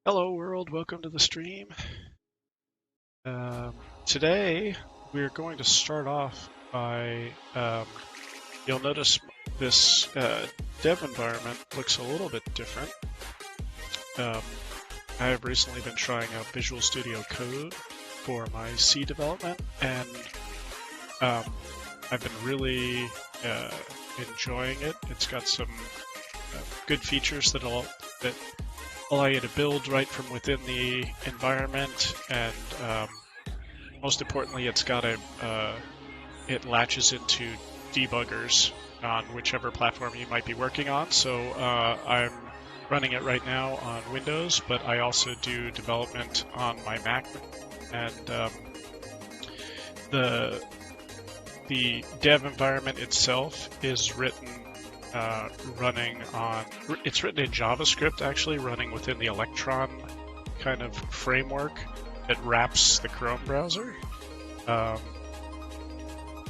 Hello world, welcome to the stream. Today we're going to start off by, you'll notice this dev environment looks a little bit different. I have recently been trying out Visual Studio Code for my C development, and I've been really enjoying it. It's got some good features that allow you to build right from within the environment, and most importantly, it's got it latches into debuggers on whichever platform you might be working on. So I'm running it right now on Windows, but I also do development on my Mac, and the dev environment itself is written it's written in JavaScript, actually, running within the Electron kind of framework that wraps the Chrome browser. And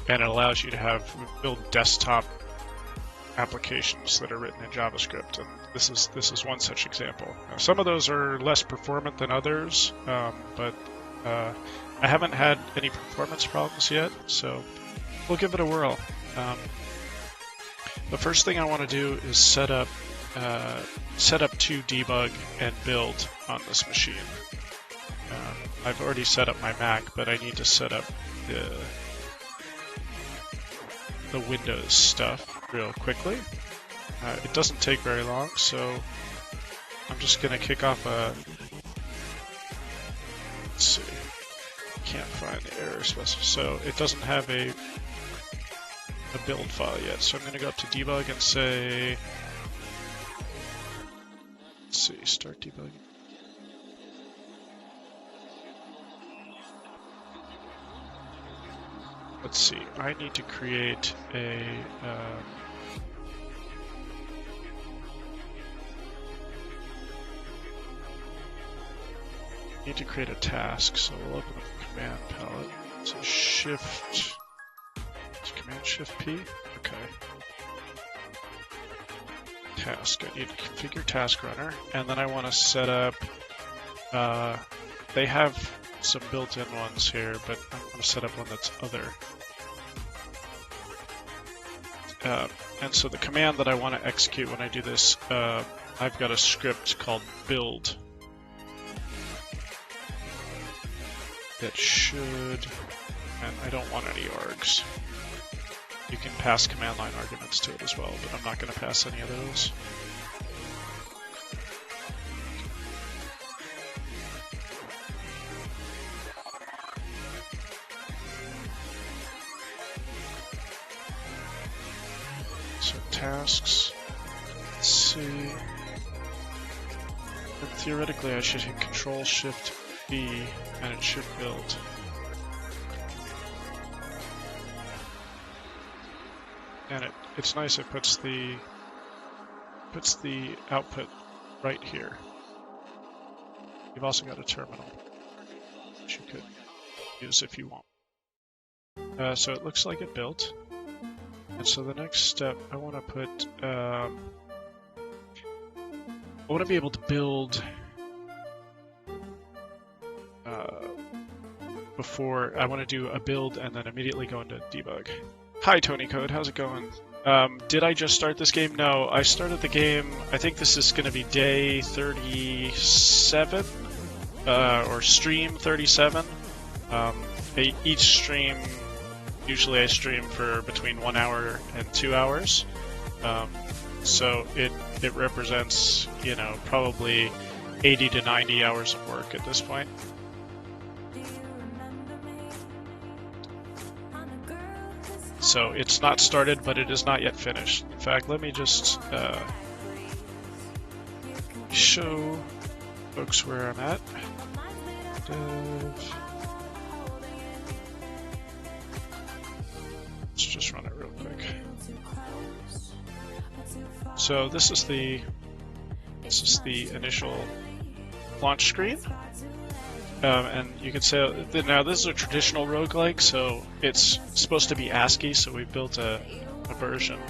it allows you to build desktop applications that are written in JavaScript, and this is one such example. Now, some of those are less performant than others, but I haven't had any performance problems yet, so we'll give it a whirl. The first thing I want to do is set up to debug and build on this machine. I've already set up my Mac, but I need to set up the Windows stuff real quickly. It doesn't take very long, so I'm just going to kick off let's see, can't find the error specifier. So it doesn't have a build file yet, so I'm going to go up to debug and say, let's see, start debugging. Let's see, I need to create a task, so we'll open up the command palette. So Command-Shift-P? Okay. Task. I need to configure task runner, and then I want to set up, they have some built-in ones here, but I'm going to set up one that's other. And so the command that I want to execute when I do this, I've got a script called build that should, and I don't want any args. You can pass command line arguments to it as well, but I'm not going to pass any of those. So tasks, let's see. And theoretically I should hit Control-Shift-B and it should build. And it's nice, it puts the output right here. You've also got a terminal, which you could use if you want. So it looks like it built. And so the next step, I want to be able to build before I want to do a build and then immediately go into debug. Hi Tony Code, how's it going? Did I just start this game? No, I started the game, I think this is going to be day 37, or stream 37. Each stream, usually I stream for between 1 hour and 2 hours. So it represents, probably 80 to 90 hours of work at this point. So it's not started, but it is not yet finished. In fact, let me just show folks where I'm at. Dev. Let's just run it real quick. So this is the initial launch screen. And you can say, now this is a traditional roguelike, so it's supposed to be ASCII, so we built a version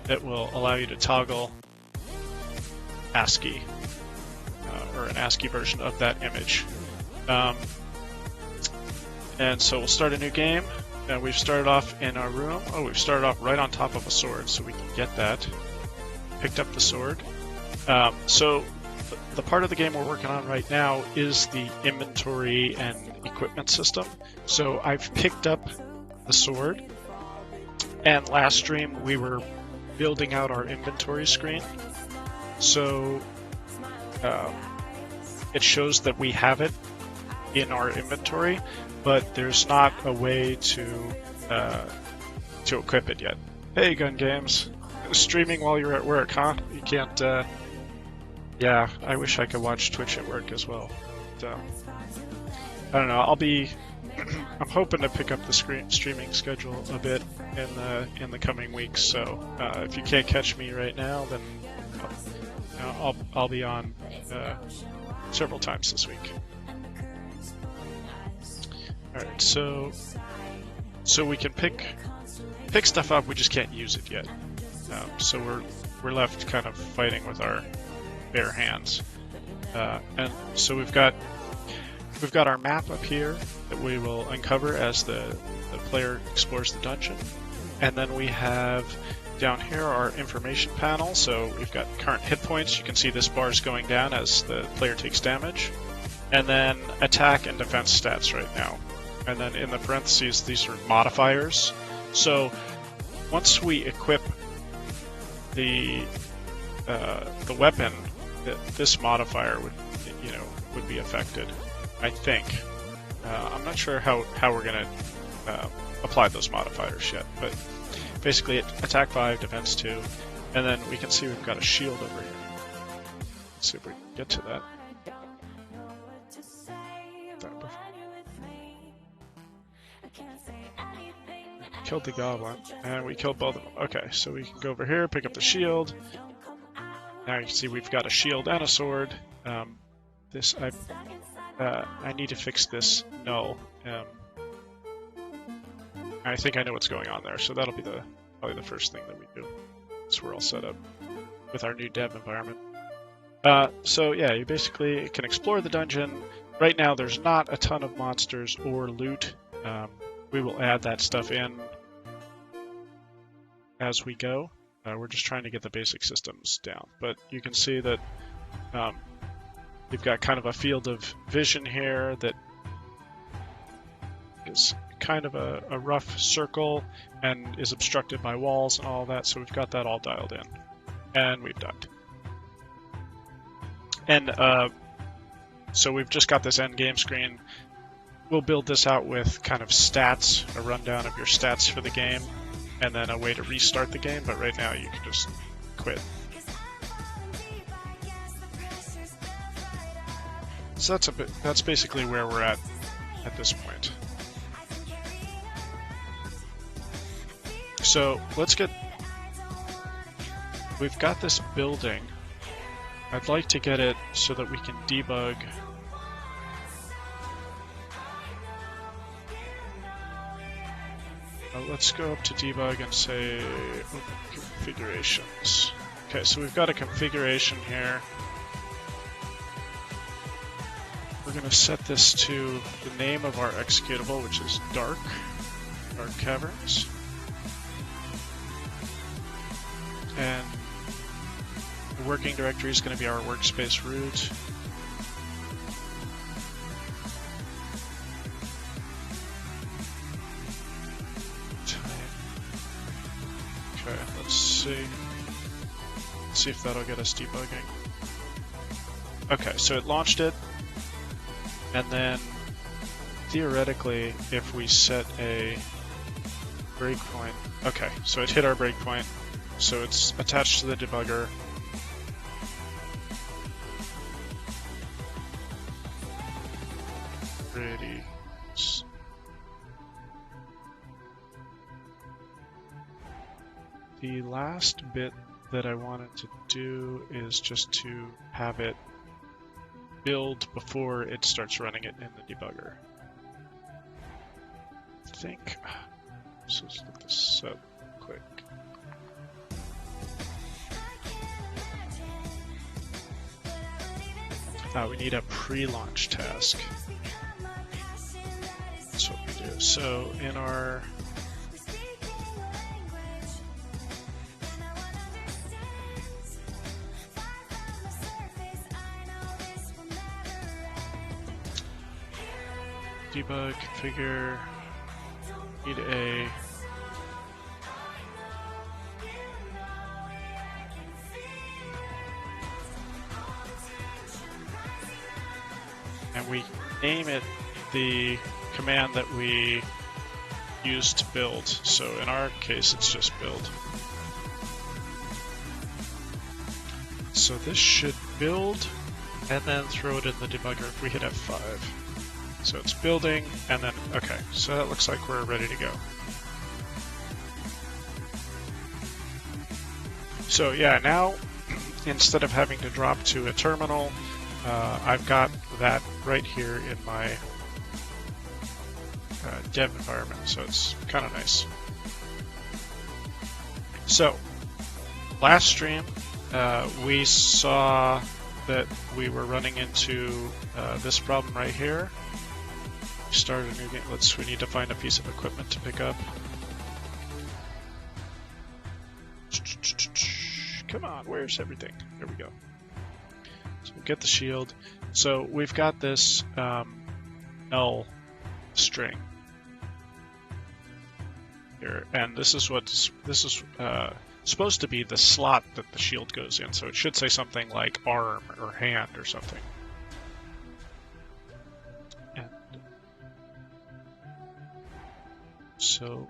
that will allow you to toggle ASCII or an ASCII version of that image. And so we'll start a new game. And we've started off in our room. Oh, we've started off right on top of a sword, so we can get that. Picked up the sword. So the part of the game we're working on right now is the inventory and equipment system. So I've picked up the sword, and last stream we were building out our inventory screen. So it shows that we have it in our inventory, but there's not a way to equip it yet. Hey, Gun Games. Streaming while you're at work, huh? You can't, yeah, I wish I could watch Twitch at work as well. But, I don't know, I'm hoping to pick up the streaming schedule a bit in the coming weeks, so if you can't catch me right now, then I'll be on several times this week. Alright, so we can pick stuff up, we just can't use it yet. So we're left kind of fighting with our bare hands. And so we've got our map up here that we will uncover as the player explores the dungeon. And then we have down here our information panel. So we've got current hit points. You can see this bar is going down as the player takes damage. And then attack and defense stats right now. And then in the parentheses, these are modifiers. So once we equip the weapon, this modifier would be affected, I think. I'm not sure how we're going to apply those modifiers yet, but basically attack 5, defense 2, and then we can see we've got a shield over here. Let's see if we can get to that. Killed the goblin, and we killed both of them. Okay, so we can go over here, pick up the shield. Now you can see we've got a shield and a sword. I need to fix this null. I think I know what's going on there, so that'll be probably the first thing that we do. So we're all set up with our new dev environment. So yeah, you basically can explore the dungeon. Right now there's not a ton of monsters or loot. We will add that stuff in as we go. We're just trying to get the basic systems down. But you can see that we've got kind of a field of vision here that is kind of a rough circle and is obstructed by walls and all that. So we've got that all dialed in. And we've died. And so we've just got this end game screen. We'll build this out with kind of stats, a rundown of your stats for the game, and then a way to restart the game, but right now you can just quit. So that's basically where we're at this point. So we've got this building. I'd like to get it so that we can debug. Let's go up to debug and say open configurations. Okay, so we've got a configuration here. We're going to set this to the name of our executable, which is Dark Caverns. And the working directory is going to be our workspace root. Okay, let's see if that'll get us debugging. Okay, so it launched it, and then theoretically, if we set a breakpoint, okay, so it hit our breakpoint, so it's attached to the debugger. Ready. The last bit that I wanted to do is just to have it build before it starts running it in the debugger. I think. So let's look this up quick. We need a pre-launch task. That's what we do. So in our debug configure, need a and we name it the command that we use to build. So in our case, it's just build. So this should build and then throw it in the debugger if we hit F5. So it's building and then, okay, so that looks like we're ready to go. So yeah, now instead of having to drop to a terminal, I've got that right here in my dev environment, so it's kind of nice. So last stream, we saw that we were running into this problem right here. We started a new game. We need to find a piece of equipment to pick up. Come on, where's everything? There we go. So we'll get the shield. So we've got this null string here, and this is supposed to be the slot that the shield goes in. So it should say something like arm or hand or something. And so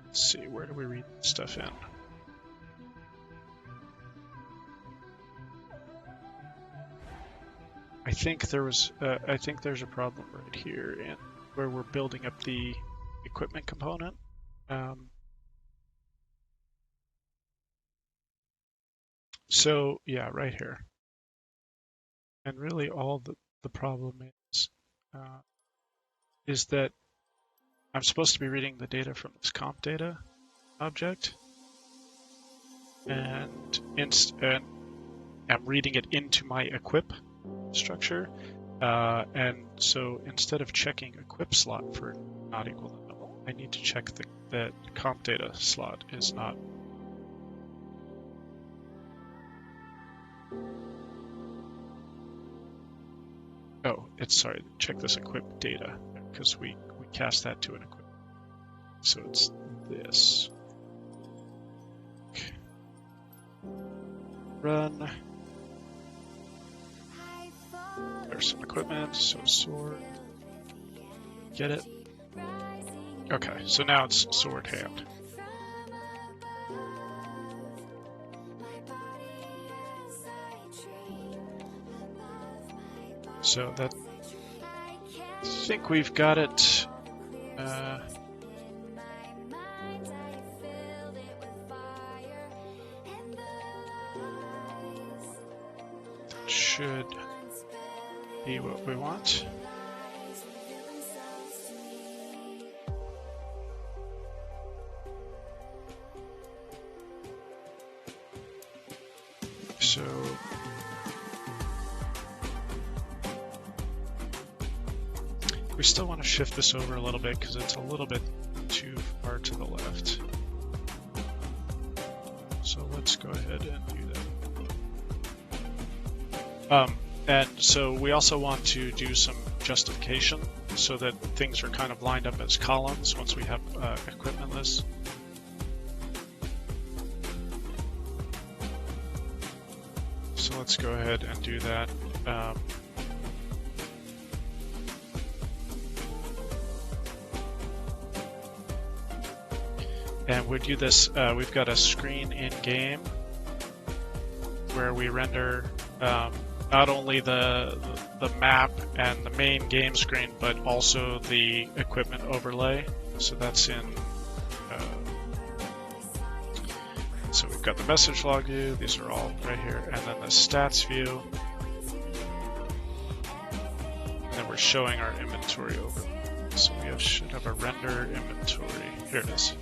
let's see, where do we read stuff in? I think there's a problem right here in where we're building up the equipment component. So yeah, right here. And really all the problem is that I'm supposed to be reading the data from this comp data object, and I'm reading it into my equip structure, and so instead of checking equip slot for not equal to null, I need to check that comp data slot is not. Oh, sorry, check this equip data, because we cast that to an equip. So it's this. Okay. Run. There's some equipment, so sword. Get it? Okay, so now it's sword hand. So that, I think we've got it. That should be what we want. So we still want to shift this over a little bit because it's a little bit too far to the left. So let's go ahead and do that. And so we also want to do some justification so that things are kind of lined up as columns once we have equipment lists. So let's go ahead and do that. And we do this, we've got a screen in game where we render not only the map and the main game screen, but also the equipment overlay. So that's in, so we've got the message log view, these are all right here, and then the stats view. And then we're showing our inventory overlay. So we should have a render inventory. Here it is.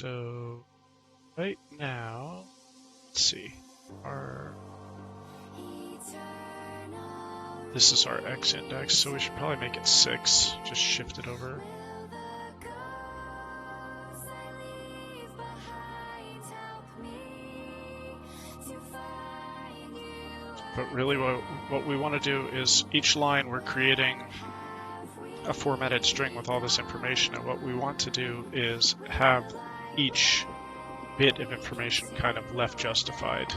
So right now, let's see, this is our X index, so we should probably make it 6, just shift it over. But really what we want to do is each line we're creating a formatted string with all this information, and what we want to do is have each bit of information kind of left justified.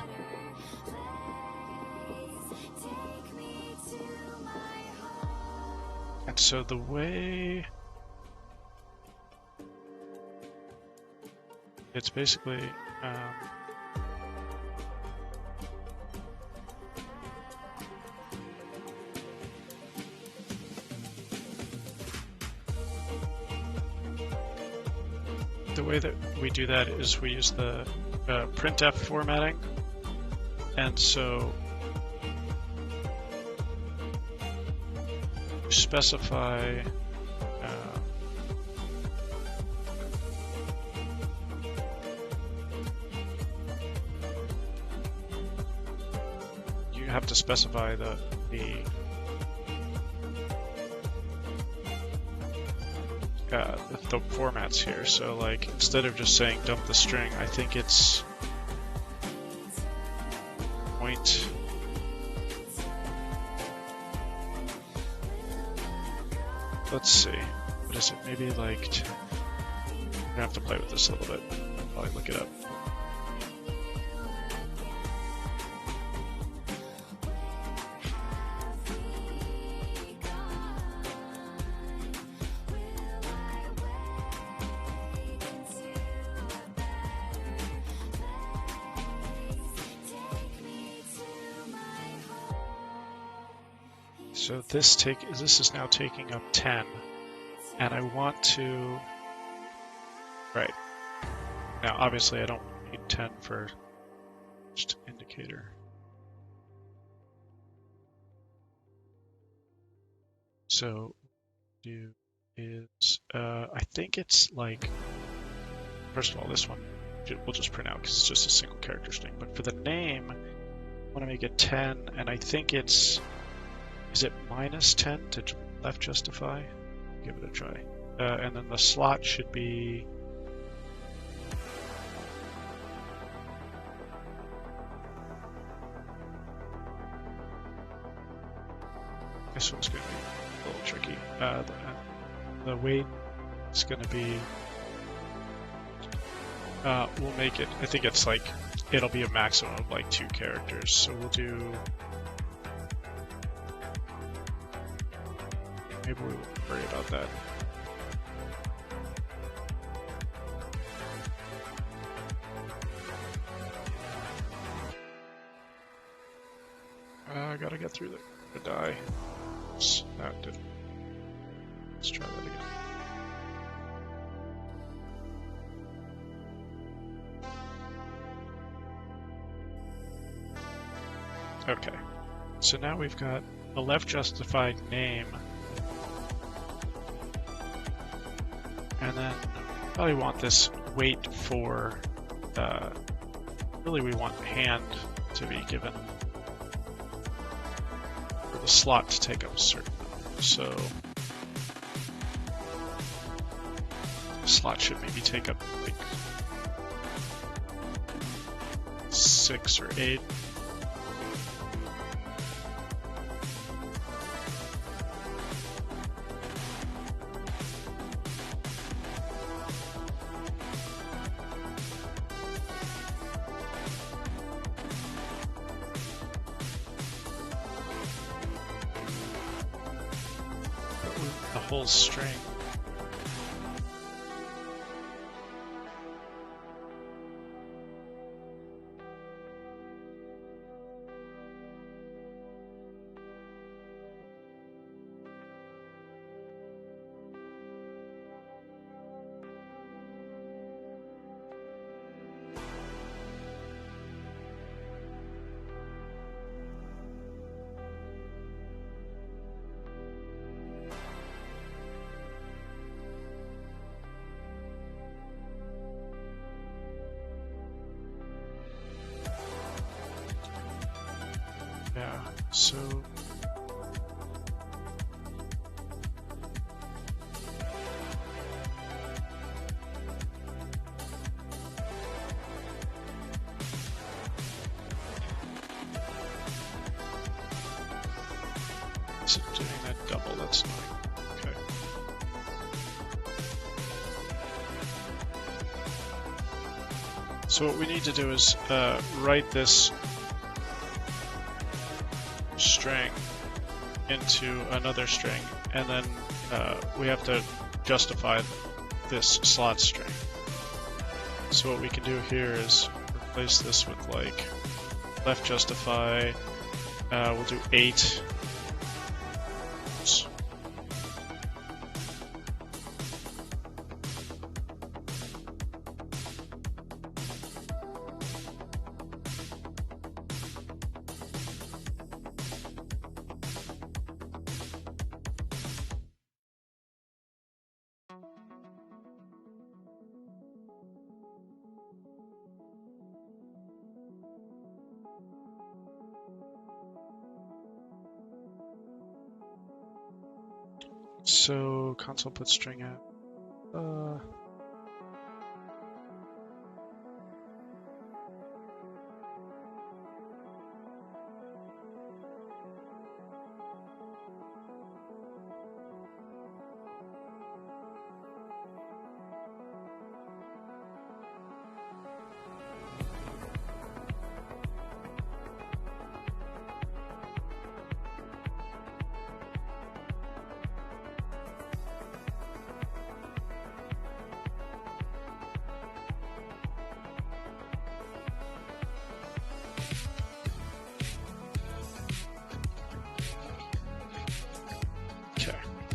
And so the way it's basically the way that we do that is we use the printf formatting, and so specify you have to specify the formats here. So like instead of just saying dump the string, I think it's point. Let's see, what is it? Maybe like I'm gonna have to play with this a little bit while I look it up. So this is now taking up 10, and I want to, right, now obviously I don't need 10 for just indicator. So do is, I think it's like, first of all, this one we'll just print out because it's just a single character string, but for the name, I want to make it 10, and I think it's, is it -10 to left justify? Give it a try. And then the slot should be this one's going to be a little tricky. The weight is going to be we'll make it, I think it's like, it'll be a maximum of like 2 characters, so we'll do, maybe we won't worry about that. I gotta get through the die. Oops, that didn't. Let's try that again. Okay, so now we've got the left justified name. And then probably want this weight for, really we want hand to be given for the slot to take up a certain number. So the slot should maybe take up like 6 or 8. The whole string. Yeah, so is it doing that double? That's annoying. Okay. So what we need to do is write this string into another string, and then we have to justify this slot string. So what we can do here is replace this with like left justify, we'll do 8. Oops. So console put string out.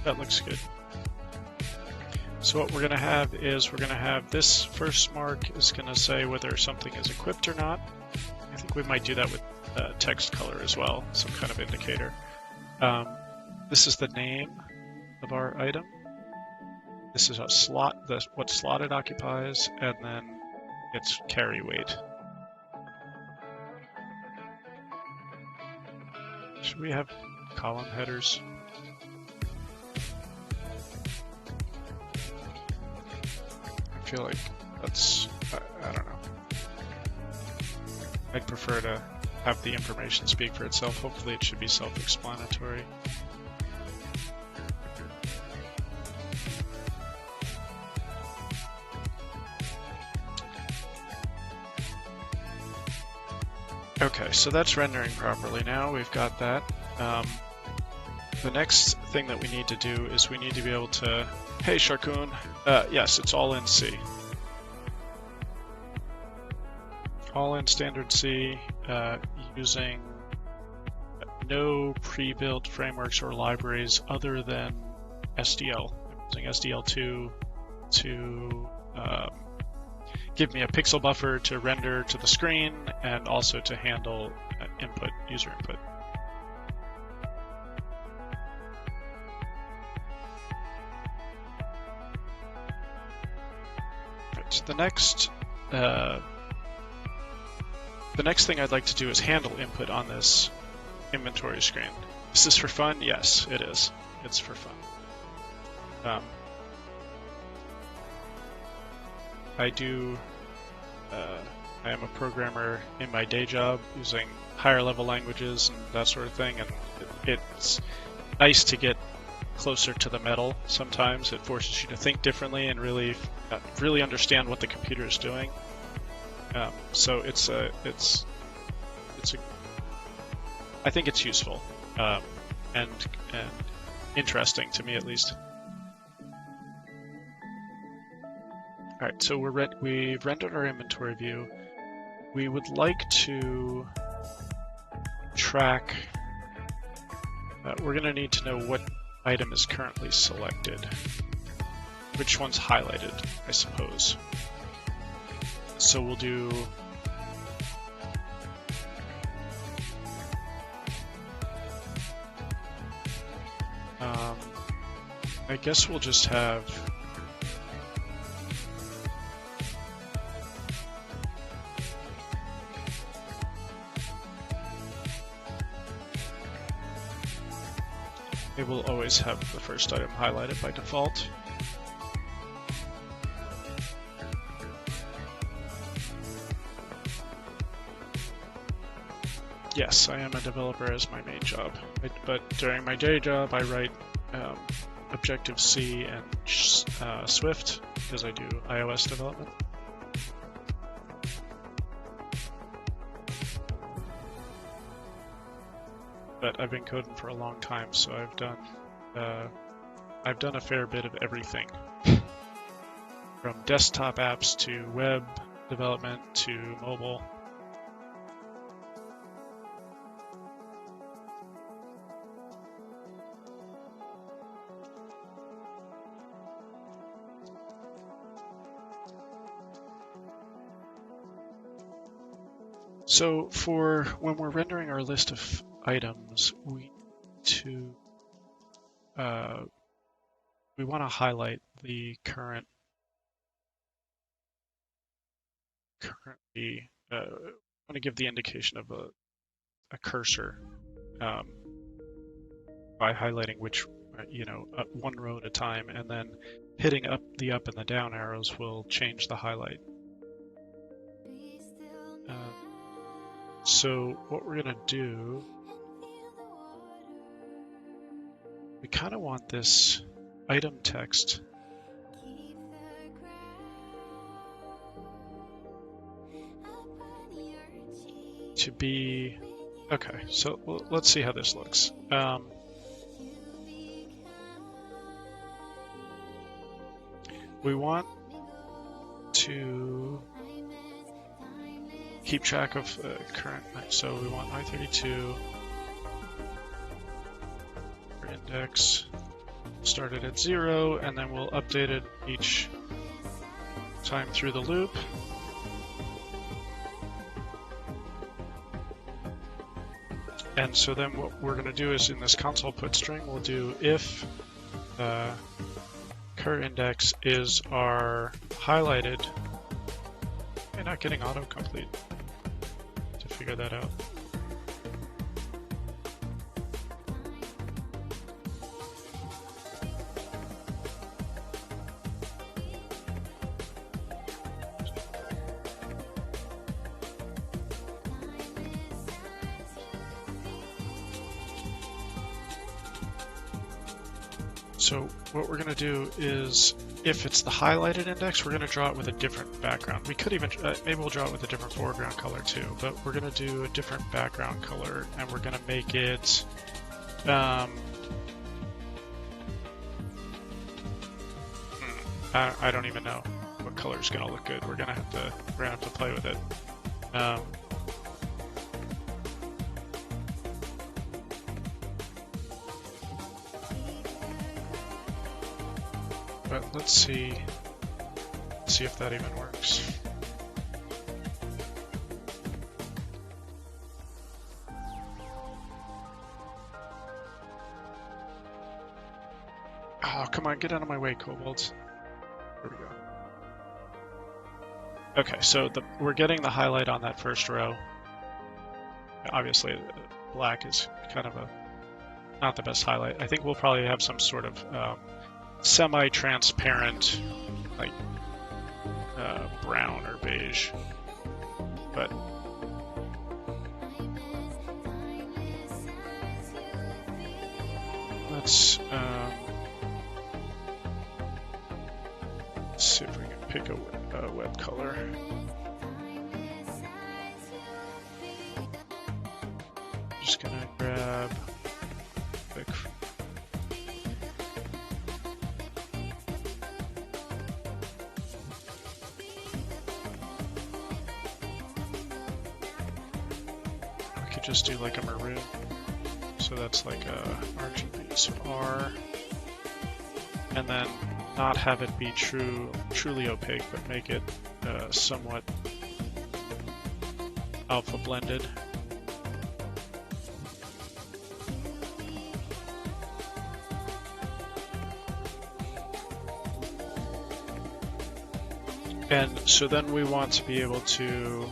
That looks good. So what we're going to have is we're going to have this first mark is going to say whether something is equipped or not. I think we might do that with text color as well, some kind of indicator. This is the name of our item. This is a slot, what slot it occupies, and then its carry weight. Should we have column headers? I feel like that's, I don't know. I'd prefer to have the information speak for itself. Hopefully it should be self-explanatory. Okay, so that's rendering properly now. We've got that. The next thing that we need to do is we need to be able to, hey Sharkoon, yes, it's all in C. All in standard C, using no pre-built frameworks or libraries other than SDL. I'm using SDL2 to give me a pixel buffer to render to the screen and also to handle input, user input. Right, the next thing I'd like to do is handle input on this inventory screen. Is this for fun? Yes, it is. It's for fun. I am a programmer in my day job using higher level languages and that sort of thing, and it's nice to get closer to the metal sometimes. It forces you to think differently and really understand what the computer is doing. So I think it's useful and interesting to me at least. All right, so we've rendered our inventory view. We would like to track. We're going to need to know what item is currently selected, which one's highlighted, I suppose. So we'll do I guess we'll just have It will always have the first item highlighted by default. Yes, I am a developer as my main job, but during my day job I write Objective-C and Swift because I do iOS development. But I've been coding for a long time, so I've done a fair bit of everything, from desktop apps to web development to mobile. So for when we're rendering our list of items, we want to highlight the currently want to give the indication of a cursor by highlighting which one row at a time, and then hitting the up and the down arrows will change the highlight. So what we're gonna do, we kind of want this item text to be, okay, so let's see how this looks. We want to keep track of current, so we want I32 for index started at 0, and then we'll update it each time through the loop. And so then what we're going to do is in this console put string, we'll do if cur index is our highlighted. You're not getting autocomplete to figure that out. So what we're going to do is, if it's the highlighted index, we're going to draw it with a different background. We could even, maybe we'll draw it with a different foreground color too, but we're going to do a different background color, and we're going to make it, I don't even know what color is going to look good. We're going to have to play with it. But let's see if that even works. Oh, come on, get out of my way, kobolds. There we go. Okay, so we're getting the highlight on that first row. Obviously, black is kind of not the best highlight. I think we'll probably have some sort of semi-transparent, like brown or beige, but let's see if we can pick a web color. Just gonna grab quick. Just do like a maroon, so that's like a RGB, so R, and then not have it be truly opaque, but make it somewhat alpha blended. And so then we want to be able to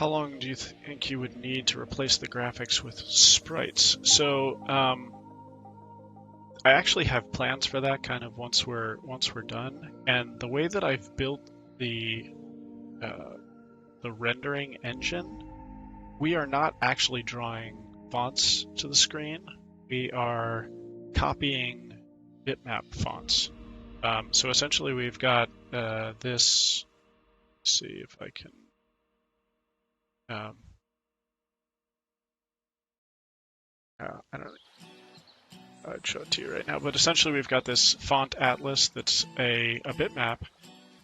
how long do you think you would need to replace the graphics with sprites? So I actually have plans for that kind of once we're done. And the way that I've built the rendering engine, we are not actually drawing fonts to the screen. We are copying bitmap fonts. So essentially we've got this, let's see if I can, I don't know, I'd show it to you right now, but essentially we've got this font atlas that's a bitmap,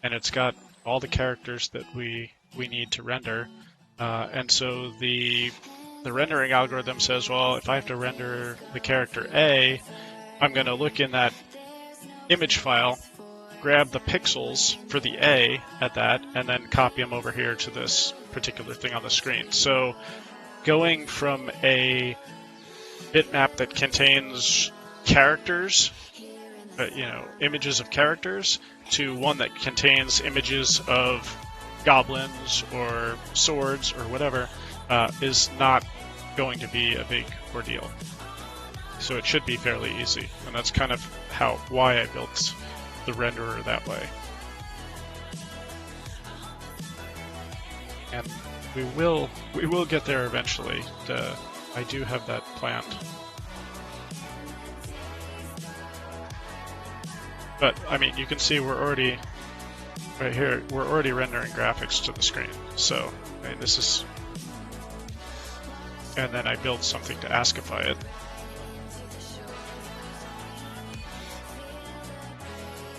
and it's got all the characters that we need to render. And so the rendering algorithm says, well, if I have to render the character A, I'm going to look in that image file, grab the pixels for the A at that, and then copy them over here to this particular thing on the screen. So going from a bitmap that contains characters, images of characters, to one that contains images of goblins or swords or whatever, is not going to be a big ordeal. So it should be fairly easy, and that's kind of why I built the renderer that way. And we will get there eventually. I do have that planned. But I mean, you can see we're already right here. We're already rendering graphics to the screen. So I mean, this is, and then I built something to Askify it.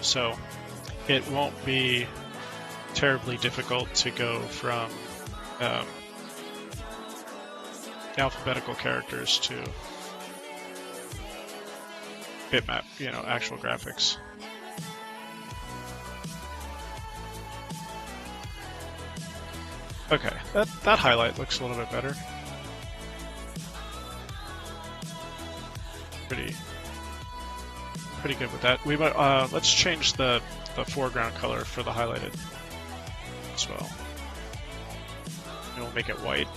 So it won't be terribly difficult to go from alphabetical characters to bitmap, actual graphics. Okay, that highlight looks a little bit better. Pretty good with that. We might let's change the foreground color for the highlighted as well. And we'll make it white.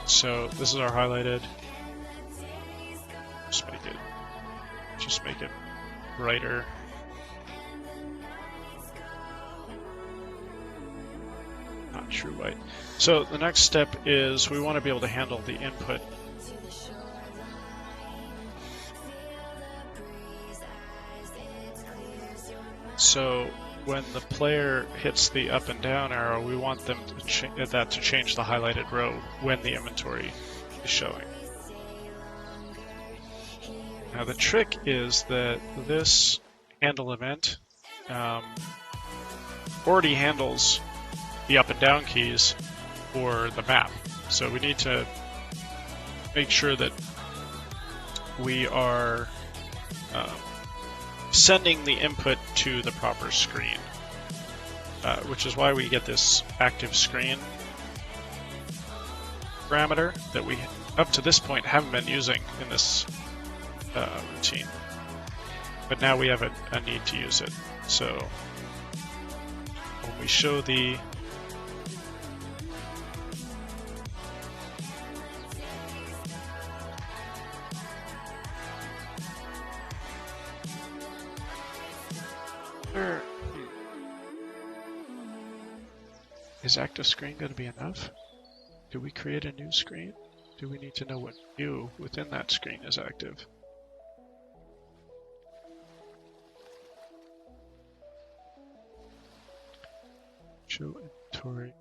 So this is our highlighted. Just make it brighter. Not true white. So the next step is we want to be able to handle the input. So when the player hits the up and down arrow, we want them to change the highlighted row when the inventory is showing. Now the trick is that this handle event already handles the up and down keys for the map. So we need to make sure that we are sending the input to the proper screen, which is why we get this active screen parameter that we, up to this point, haven't been using in this routine. But now we have a need to use it. So when we show the Is active screen going to be enough? Do we create a new screen? Do we need to know what view within that screen is active? Show inventory.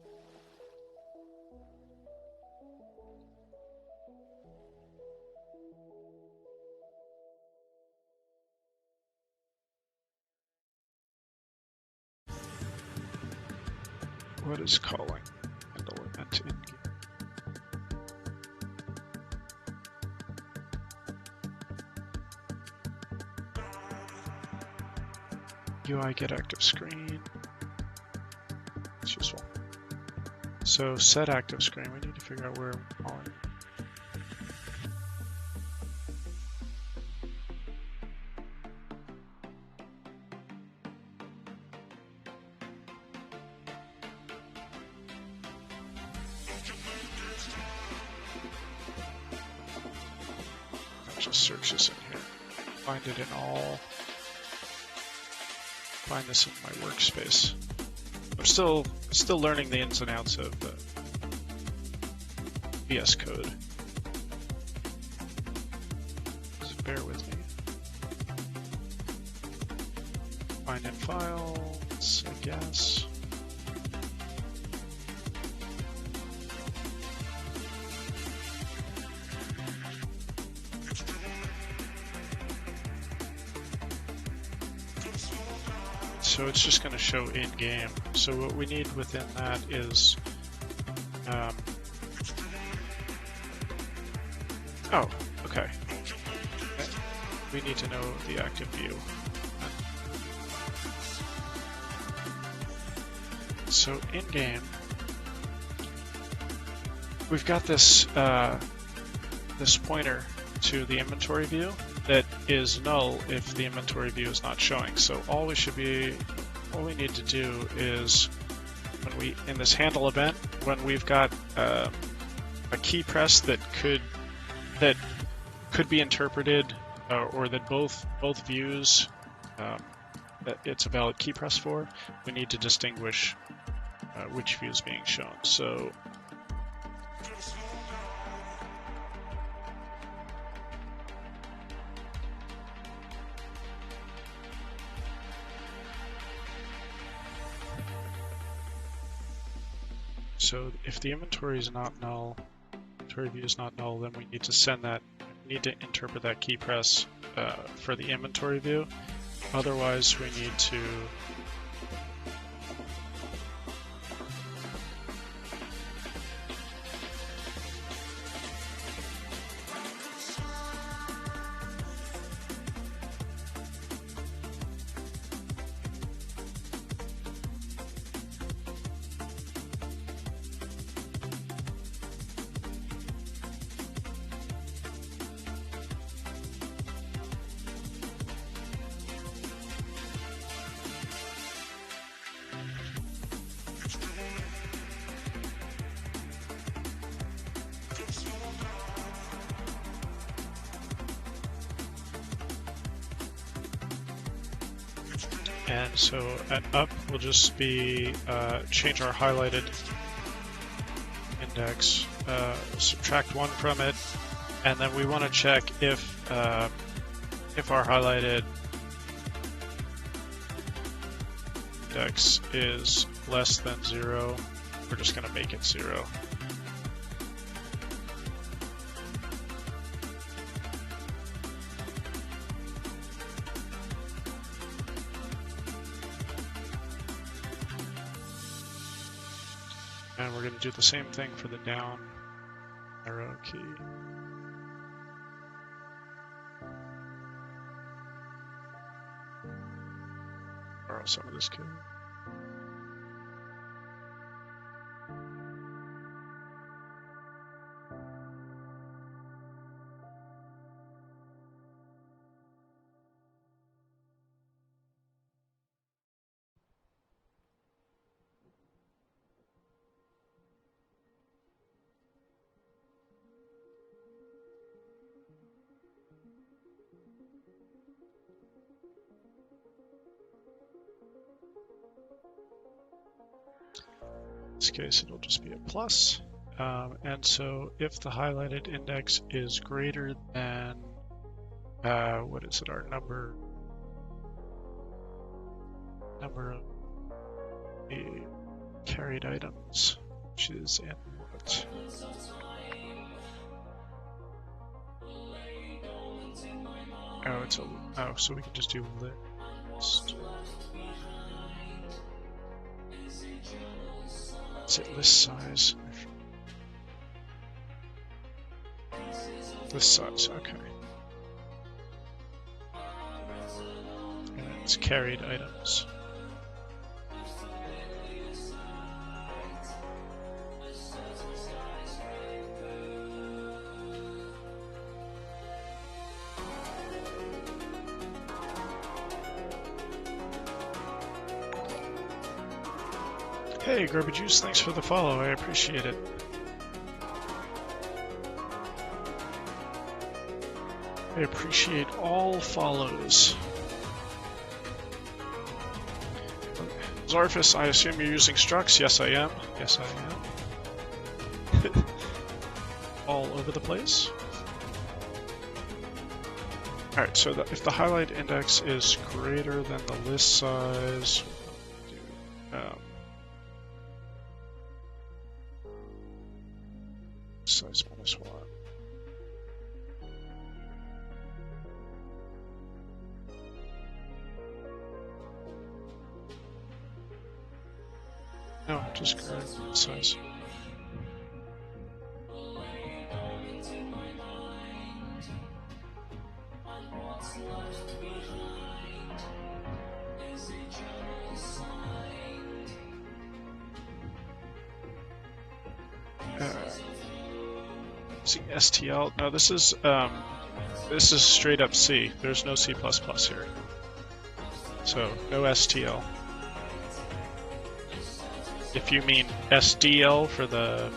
What is calling handle event in UI get active screen? It's useful. So set active screen, we need to figure out where we're calling. I'll just search this in here. Find it in all. Find this in my workspace. I'm still learning the ins and outs of VS Code. So bear with me. Find in files, I guess. So it's just going to show in-game. So what we need within that is, oh, okay. We need to know the active view. So in-game, we've got this this pointer to the inventory view that is null if the inventory view is not showing. So all we need to do is when in this handle event, when we've got a key press that could be interpreted or that both views that it's a valid key press for, we need to distinguish which view is being shown. So if the inventory is not null, inventory view is not null, then we need to send that. We need to interpret that key press for the inventory view. Otherwise, we need to And so at up, we'll just be change our highlighted index, subtract 1 from it, and then we want to check if our highlighted index is less than 0. We're just going to make it 0. And we're going to do the same thing for the down arrow key. Borrow some of this code. In this case, it'll just be a plus. And so if the highlighted index is greater than, what is it, our number of the carried items, which is in what? Oh, so we can just do list. Is it list size? List size, okay. And it's carried items. Hey, Garbage Juice, thanks for the follow. I appreciate it. I appreciate all follows. Zorfus, I assume you're using structs? Yes, I am. Yes, I am. All over the place. Alright, so if the highlight index is greater than the list size, size -1. No, just greater than the size. STL. No, this is straight up C. There's no C++ here. So no STL. If you mean SDL for the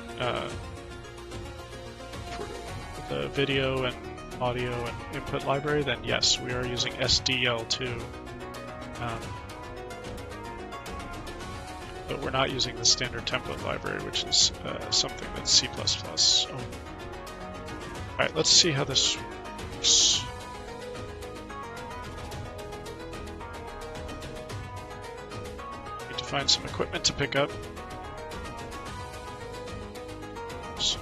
video and audio and input library, then yes, we are using SDL too. But we're not using the standard template library, which is something that's C++. Alright, let's see how this works. Need to find some equipment to pick up. So,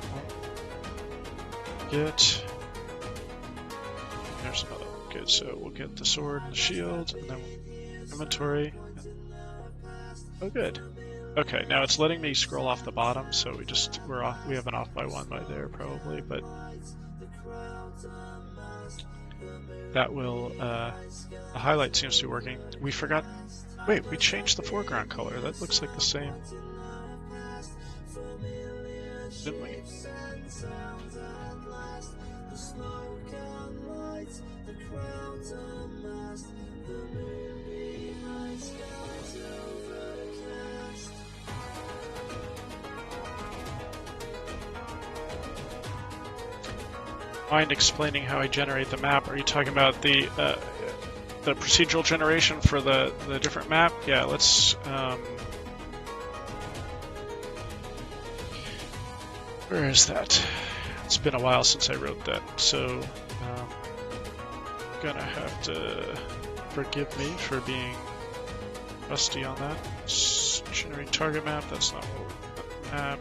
there's another one. Good, so we'll get the sword and the shield, and then inventory. Oh, good. Okay, now it's letting me scroll off the bottom, so we're off. We have an off by 1 right there, probably, but that will. The highlight seems to be working. We forgot. Wait, we changed the foreground color. That looks like the same. Didn't we? Mind explaining how I generate the map? Are you talking about the procedural generation for the different map? Yeah, let's. Where is that? It's been a while since I wrote that, so gonna have to forgive me for being rusty on that. Generate target map. That's not what map.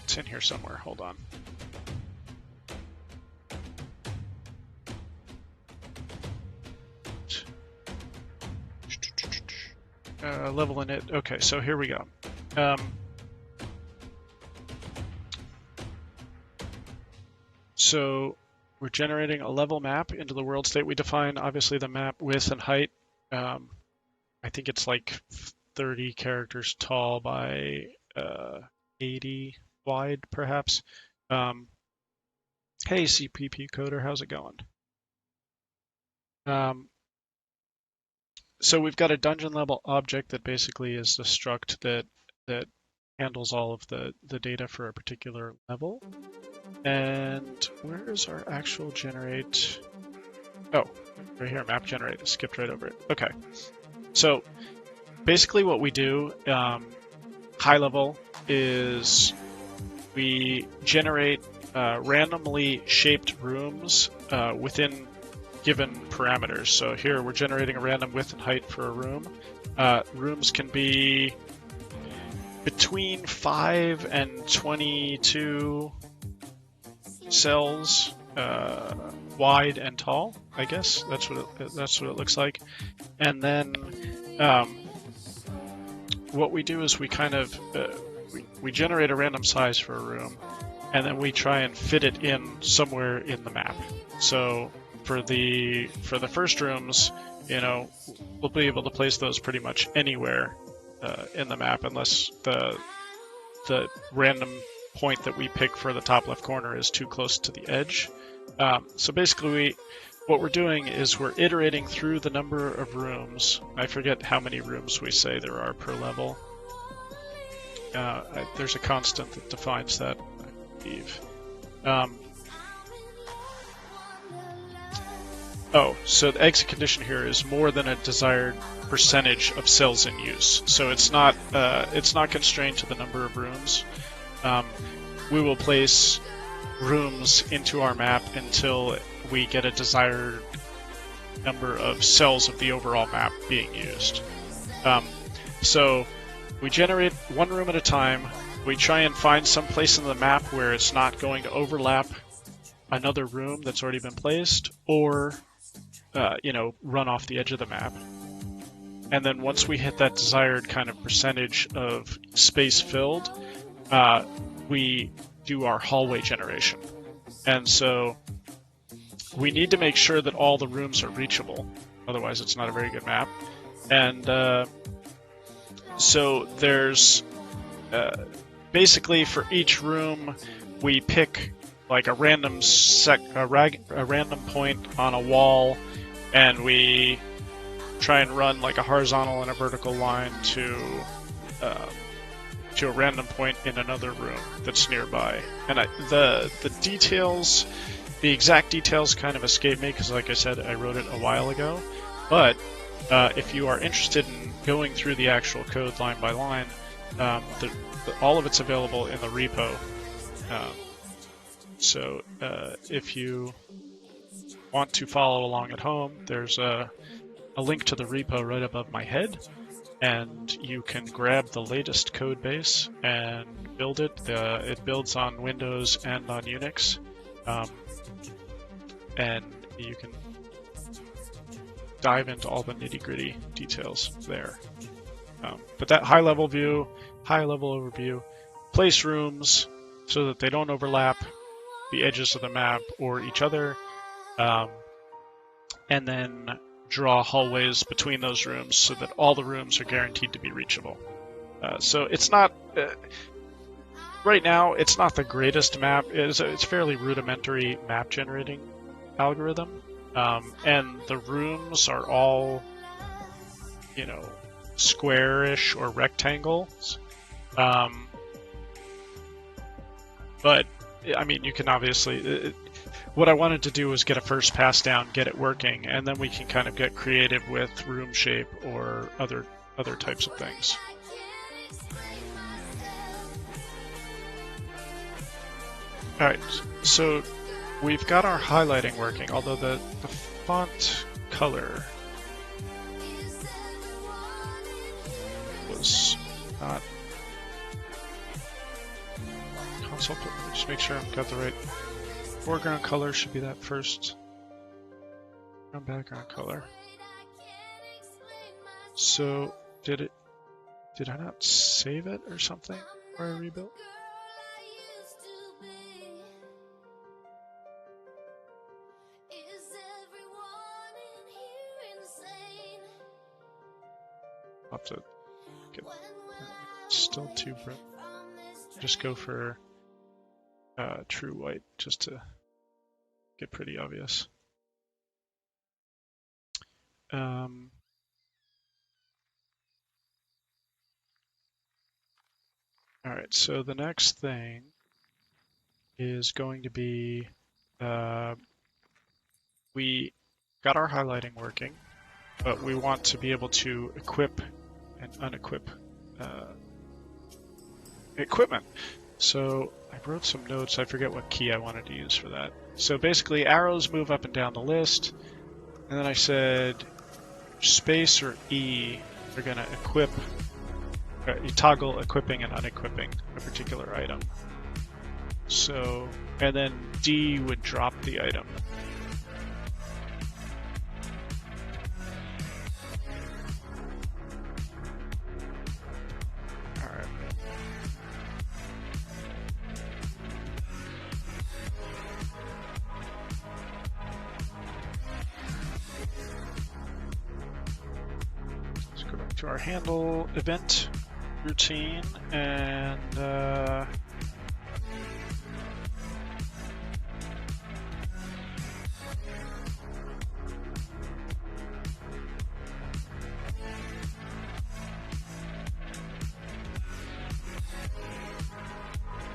It's in here somewhere. Hold on. Level init. Okay, so here we go. So we're generating a level map into the world state. We define obviously the map width and height. I think it's like 30 characters tall by 80 wide, perhaps. Hey, CPP coder, how's it going? So we've got a dungeon level object that basically is the struct that handles all of the data for a particular level. And where is our actual generate? Oh, right here, map generate. I skipped right over it. Okay. So basically what we do, high level, is we generate randomly shaped rooms within given parameters. So here we're generating a random width and height for a room. Rooms can be between 5 and 22 cells wide and tall, I guess. That's what it looks like. And then what we do is we kind of we generate a random size for a room, and then we try and fit it in somewhere in the map. So for the first rooms, we'll be able to place those pretty much anywhere in the map, unless the random point that we pick for the top left corner is too close to the edge. So basically, what we're doing is we're iterating through the number of rooms. I forget how many rooms we say there are per level. There's a constant that defines that, I believe. Oh, so the exit condition here is more than a desired percentage of cells in use. So it's not constrained to the number of rooms. We will place rooms into our map until we get a desired number of cells of the overall map being used. So we generate one room at a time. We try and find some place in the map where it's not going to overlap another room that's already been placed, or run off the edge of the map. And then once we hit that desired kind of percentage of space filled, we do our hallway generation. And so we need to make sure that all the rooms are reachable, otherwise it's not a very good map. And so there's basically for each room we pick like a random point on a wall, and we try and run like a horizontal and a vertical line to a random point in another room that's nearby. And the details, the exact details kind of escape me because, like I said, I wrote it a while ago. But if you are interested in going through the actual code line by line, all of it's available in the repo. So if you want to follow along at home, there's a link to the repo right above my head, and you can grab the latest code base and build it. It builds on Windows and on Unix, and you can dive into all the nitty-gritty details there. But that high-level overview, place rooms so that they don't overlap the edges of the map or each other, and then draw hallways between those rooms so that all the rooms are guaranteed to be reachable. So it's not right now. It's not the greatest map. It's fairly rudimentary map generating algorithm, and the rooms are all squarish or rectangles. But I mean, you can obviously. What I wanted to do was get a first pass down, get it working, and then we can kind of get creative with room shape or other types of things. Alright, so we've got our highlighting working, although the font color was not console. Just make sure I've got the right. Foreground color should be that first. Background color. So did I not save it or something where I rebuilt? I'll have to get still too bright. Just go for true white just to get pretty obvious. Alright, so the next thing is going to be we got our highlighting working, but we want to be able to equip and unequip equipment. So I wrote some notes. I forget what key I wanted to use for that. So basically arrows move up and down the list, and then I said space or E are going to equip, you toggle equipping and unequipping a particular item. So, and then D would drop the item. Alright. Let's go back to our handle event routine, and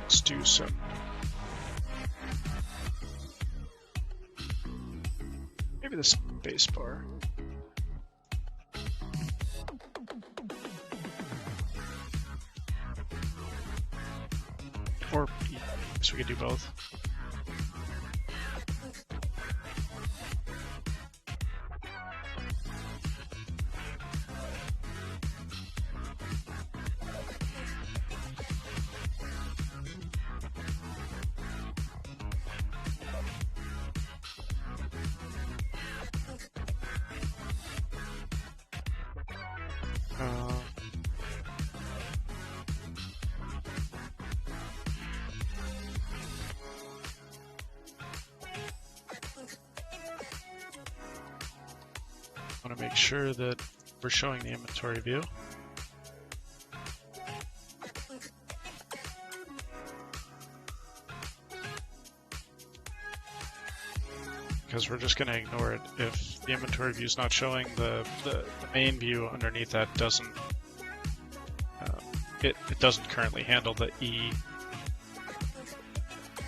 let's do some maybe the space bar. Or I guess we could do both. I want to make sure that we're showing the inventory view. Because we're just going to ignore it if the inventory view is not showing the main view underneath that doesn't it doesn't currently handle the E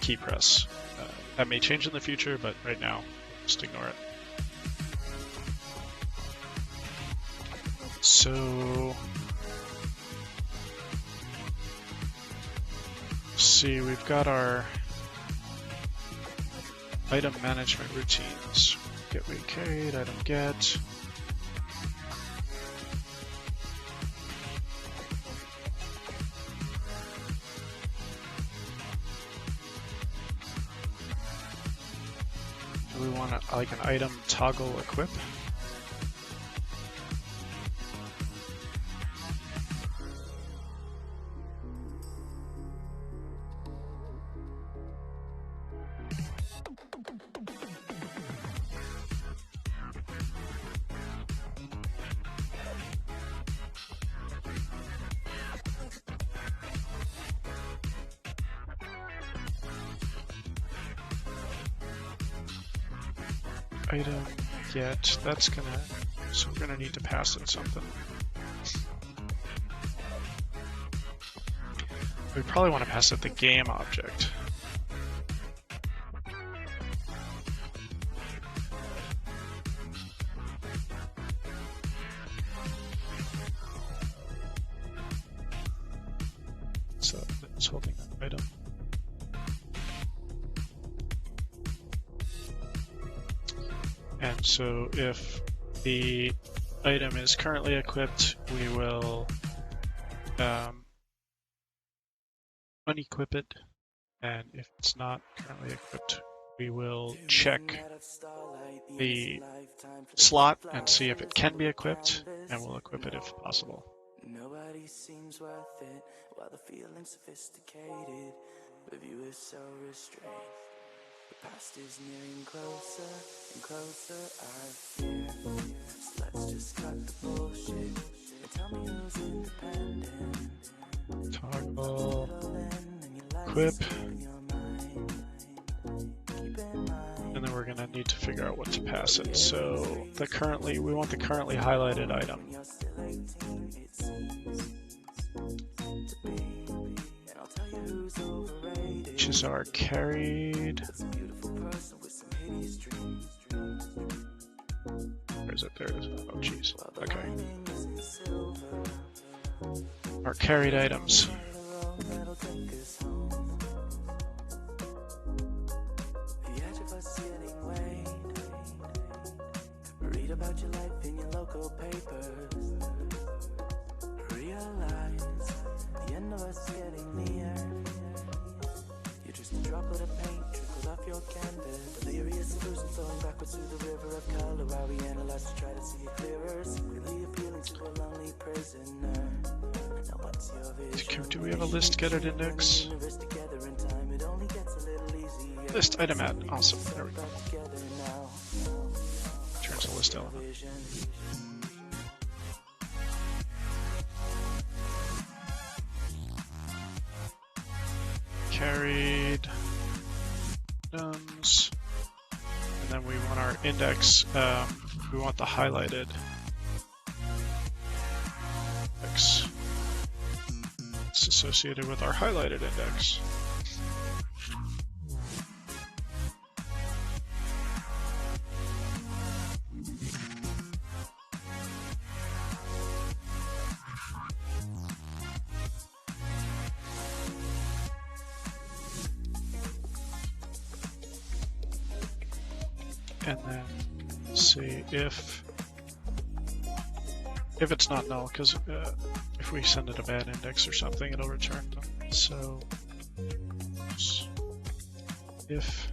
key press. That may change in the future, but right now just ignore it. So see, we've got our item management routines. Get weight carried, item get. Do we want like an item toggle equip? Item get, that's gonna, so we're gonna need to pass it something. We probably want to pass it the game object. So it's holding that item. And so if the item is currently equipped, we will unequip it. And if it's not currently equipped, we will check the slot and see if it can be equipped, and we'll equip it if possible. Nobody seems worth it, while the feeling sophisticated, but view is so restrained. The past is nearing closer and closer, I fear. So let's just cut the bullshit and tell me who's independent. Toggle, equip, and then we're going to need to figure out what to pass it. So we want the currently highlighted item. Which is our carried. Where is it? There it is. Oh, jeez. Okay. Our carried items. Read about your life in your local papers. Realize the end of us getting near. You're just a droplet of paint trickled off your canvas. Delirious illusion flowing backwards through the river of color while we analyze to try to see it clearer. Secretly appealing to a lonely prisoner. Now what's your vision? Do we have a list getter index? List item at. Awesome. There we go. Turns a list element. Carried items, and then we want our index. We want the highlighted index. It's associated with our highlighted index. and then see if it's not null, because if we send it a bad index or something, it'll return them. So if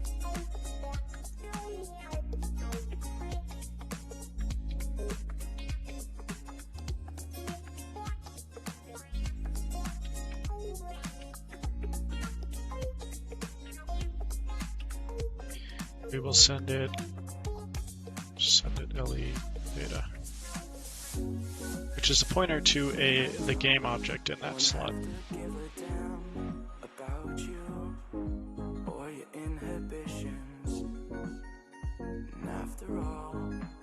we will send it LE data, which is a pointer to the game object in that slot. After all,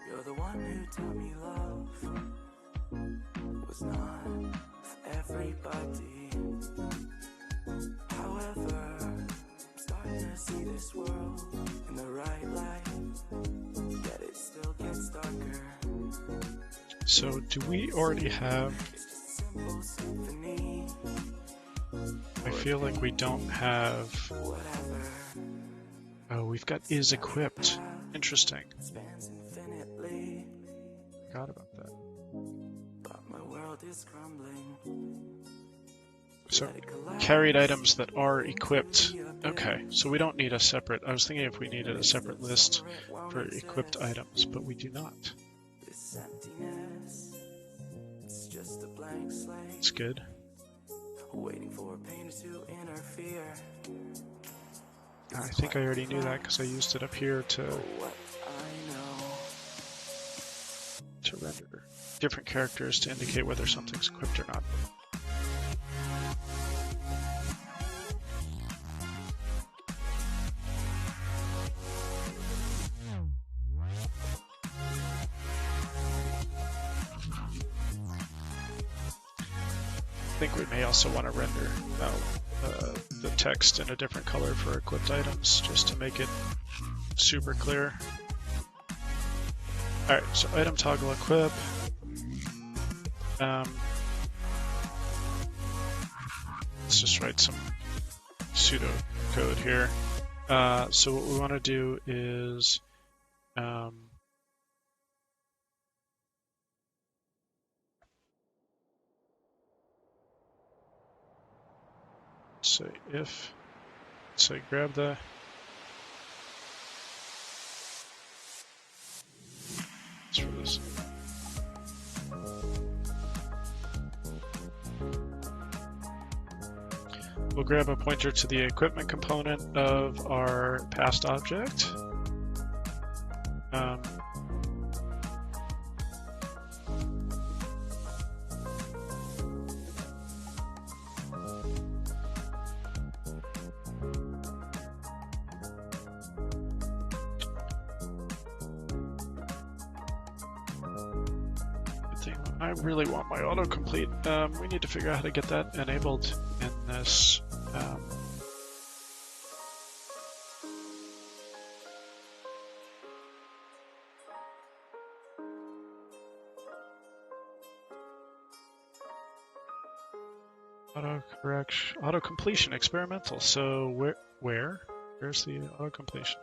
you're the one who taught me love was not for everybody. However, I'm starting to see this world in the right light, yet it still gets darker. So do we already have... I feel like we don't have... Oh, we've got is equipped. Interesting. Forgot about that. So, carried items that are equipped. Okay, so we don't need a separate... I was thinking if we needed a separate list for equipped items, but we do not. It's good. Waiting for pain to interfere. I think I already knew that because I used it up here to render different characters to indicate whether something's equipped or not. I think we may also want to render the text in a different color for equipped items, just to make it super clear. Alright, so item toggle equip. Let's just write some pseudo code here. So what we want to do is say if, say grab the for this. We'll grab a pointer to the equipment component of our past object. I really want my autocomplete. We need to figure out how to get that enabled in this. Auto completion experimental. So where's the auto completion?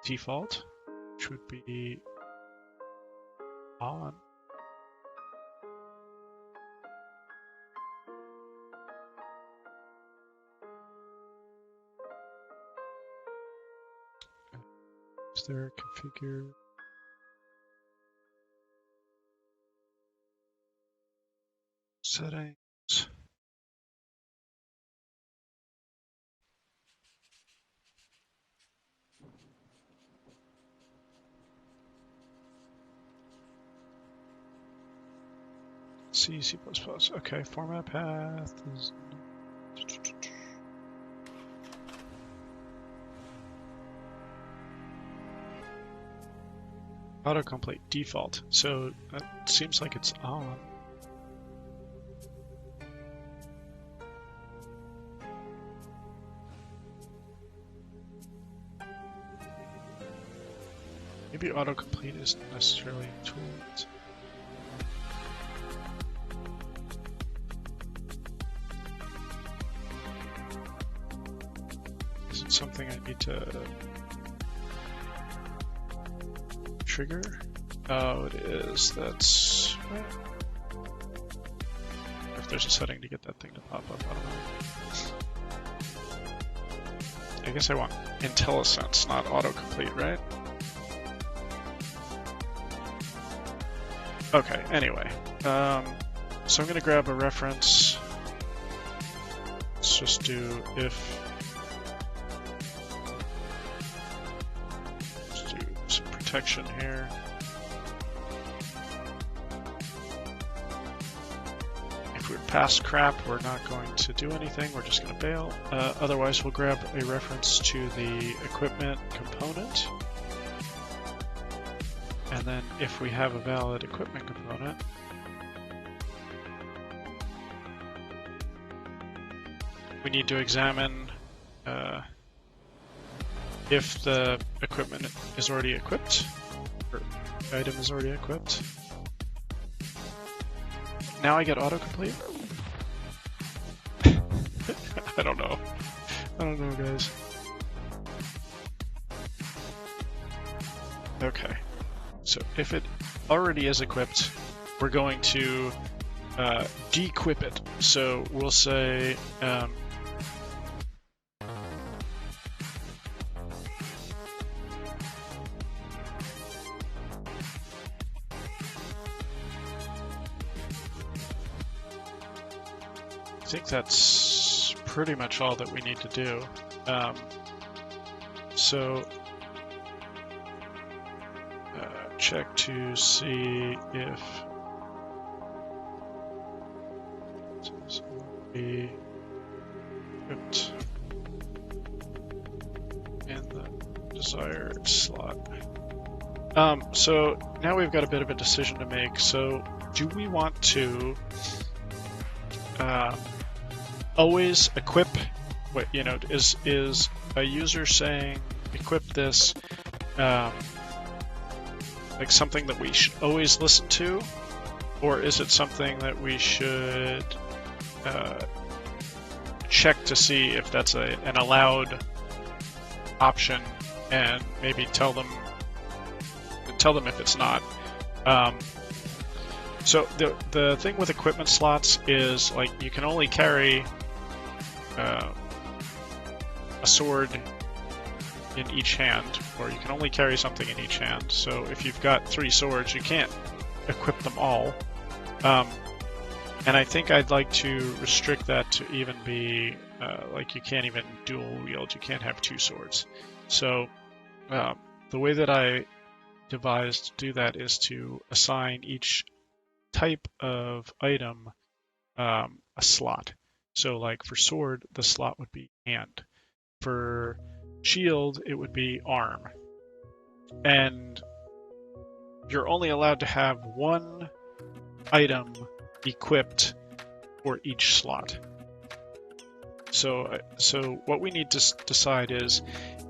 Default, which would be on. Is there a configure? Settings. C, C++. Okay, format path is... Autocomplete default. So that seems like it's on. Maybe autocomplete isn't necessarily a tool. Is it something I need to trigger? Oh, it is. That's... If there's a setting to get that thing to pop up, I don't know. I guess I want IntelliSense, not autocomplete, right? Okay, anyway. So I'm going to grab a reference. Let's just do if... Let's do some protection here. If we're past crap, we're not going to do anything. We're just going to bail. Otherwise, we'll grab a reference to the equipment component. And then if we have a valid equipment component, we need to examine if the equipment is already equipped, or the item is already equipped. Now I get autocomplete? I don't know. I don't know, guys. Okay. So if it already is equipped, we're going to de-equip it. So we'll say I think that's pretty much all that we need to do. So check to see if this will be equipped in the desired slot. So now we've got a bit of a decision to make. So do we want to always equip? What, you know, is a user saying equip this like something that we should always listen to, or is it something that we should check to see if that's an allowed option, and maybe tell them if it's not. So the thing with equipment slots is, like, you can only carry a sword in each hand, or you can only carry something in each hand. So if you've got 3 swords, you can't equip them all. And I think I'd like to restrict that to even be like, you can't even dual wield, you can't have 2 swords. So the way that I devised to do that is to assign each type of item a slot. So like for sword, the slot would be hand. For shield, it would be arm. And you're only allowed to have 1 item equipped for each slot. So what we need to decide is,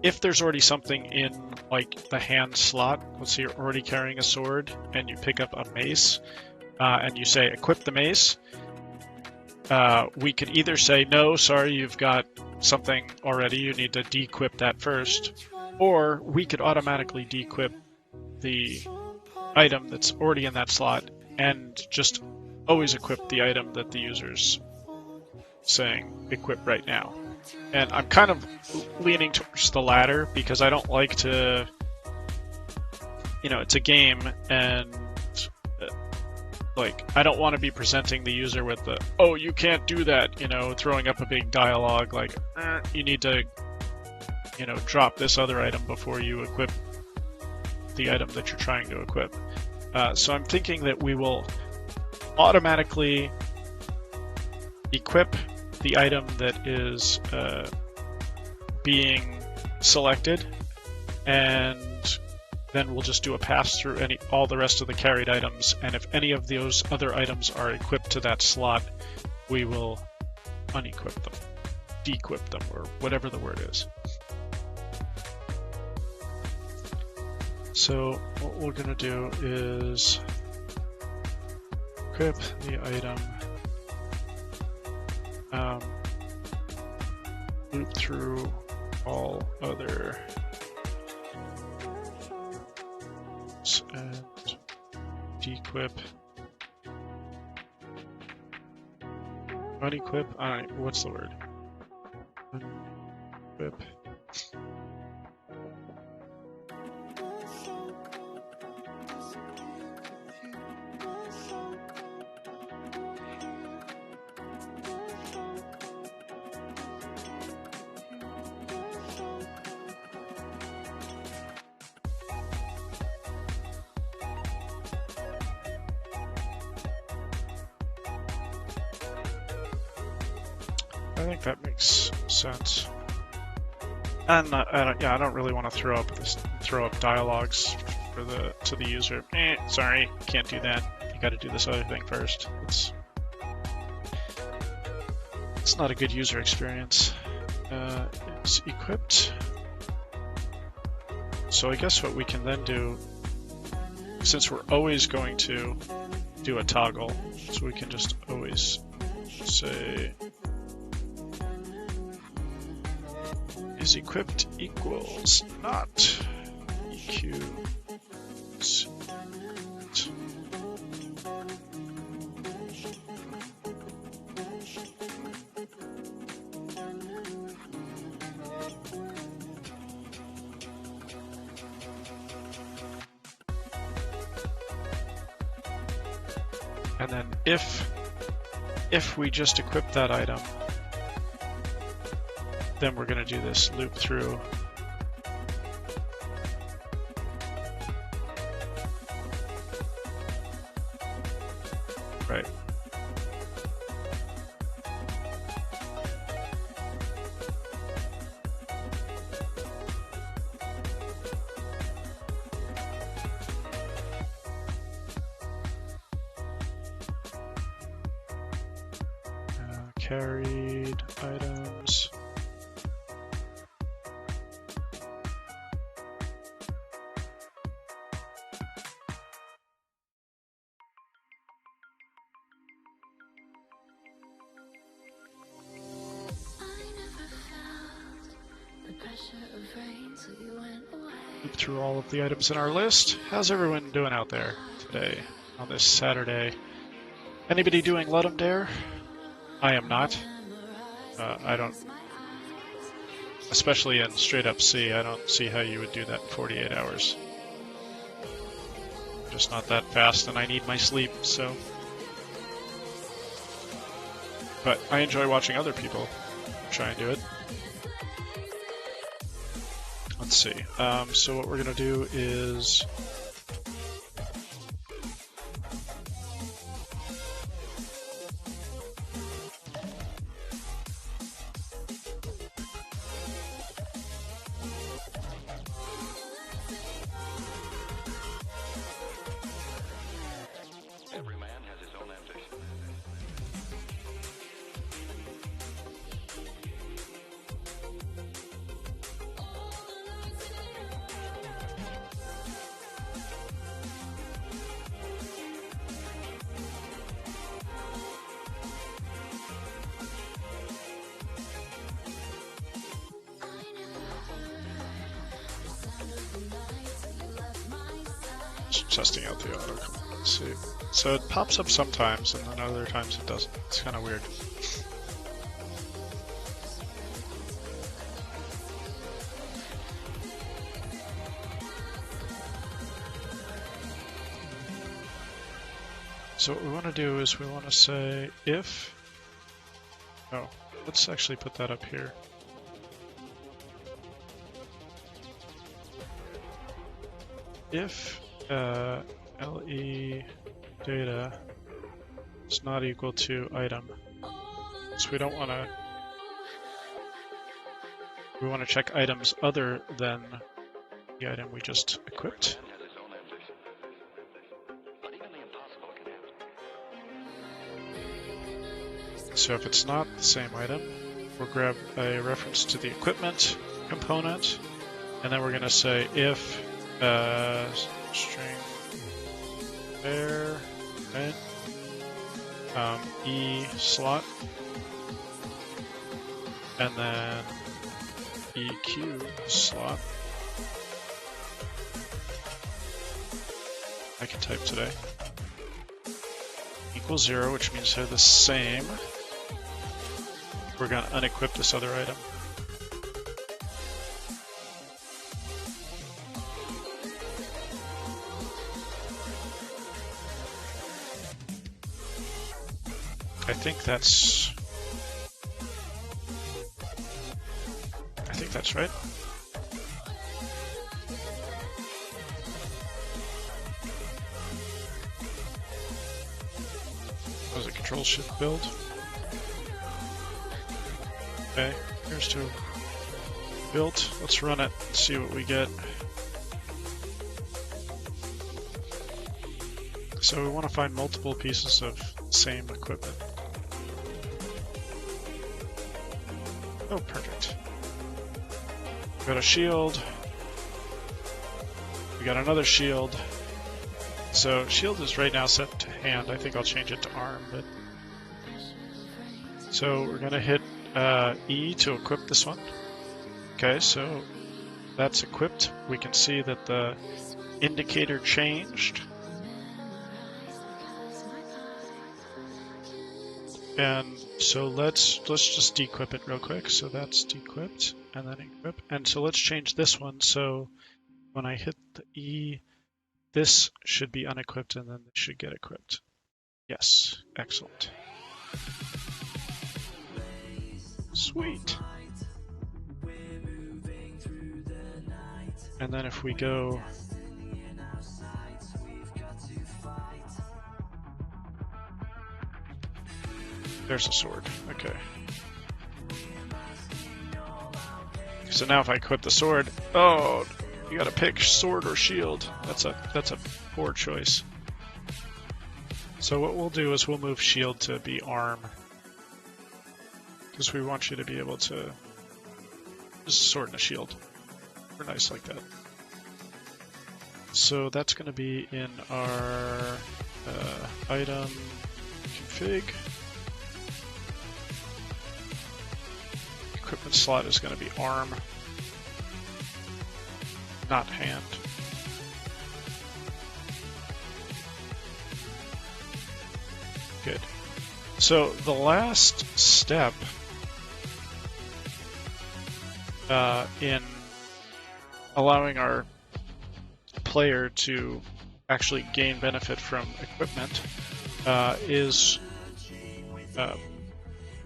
if there's already something in, like, the hand slot, let's say you're already carrying a sword and you pick up a mace, and you say equip the mace, we could either say, no, sorry, you've got something already, you need to de-equip that first, or we could automatically de-equip the item that's already in that slot and just always equip the item that the user's saying equip right now. And I'm kind of leaning towards the latter, because I don't like to, you know, it's a game, and like, I don't want to be presenting the user with the, oh, you can't do that, you know, throwing up a big dialogue like, you need to, you know, drop this other item before you equip the item that you're trying to equip. So I'm thinking that we will automatically equip the item that is being selected, and then we'll just do a pass through all the rest of the carried items, and if any of those other items are equipped to that slot, we will unequip them, de-equip them, or whatever the word is. So what we're going to do is equip the item, loop through all other and dequip. Unequip? What's the word? Unequip. I think that makes sense. And I don't really want to throw up dialogues to the user. Sorry, can't do that. You got to do this other thing first. It's not a good user experience. It's equipped. So I guess what we can then do, since we're always going to do a toggle, so we can just always say is equipped equals not EQ. And then if we just equip that item, then we're going to do this loop through. Right. Carried items. Loop through all of the items in our list. How's everyone doing out there today on this Saturday? Anybody doing Let 'em Dare? I am not. I don't, especially in straight up C, I don't see how you would do that in 48 hours. I'm just not that fast and I need my sleep, so. But I enjoy watching other people try and do it. Let's see. So what we're going to do is every man has his own ambition. just testing out the auto. Let's see. So it pops up sometimes, and then other times it doesn't. It's kind of weird. So what we want to do is we want to say if... Oh, let's actually put that up here. If LE data is not equal to item. So we don't want to... We want to check items other than the item we just equipped. So if it's not the same item, we'll grab a reference to the equipment component, and then we're going to say if string var, right? E slot, and then EQ slot. I can type today. Equals 0, which means they're the same. We're going to unequip this other item. I think that's right. That was a control shift build. Okay, here's to built. Let's run it and see what we get. So we want to find multiple pieces of same equipment. Oh, perfect. We got a shield. We got another shield. So shield is right now set to hand. I think I'll change it to arm, but so we're gonna hit E to equip this one. Okay, so that's equipped. We can see that the indicator changed. And so let's just dequip it real quick. So that's dequipped and then equip. And so let's change this one. So when I hit the E, this should be unequipped and then it should get equipped. Yes, excellent. Sweet. And then if we go there's a sword. Okay. So now if I equip the sword, oh, you gotta pick sword or shield. That's a poor choice. So what we'll do is we'll move shield to be arm, because we want you to be able to just sword and a shield. We're nice like that. So that's going to be in our item config. Equipment slot is going to be arm, not hand. Good. So the last step in allowing our player to actually gain benefit from equipment is,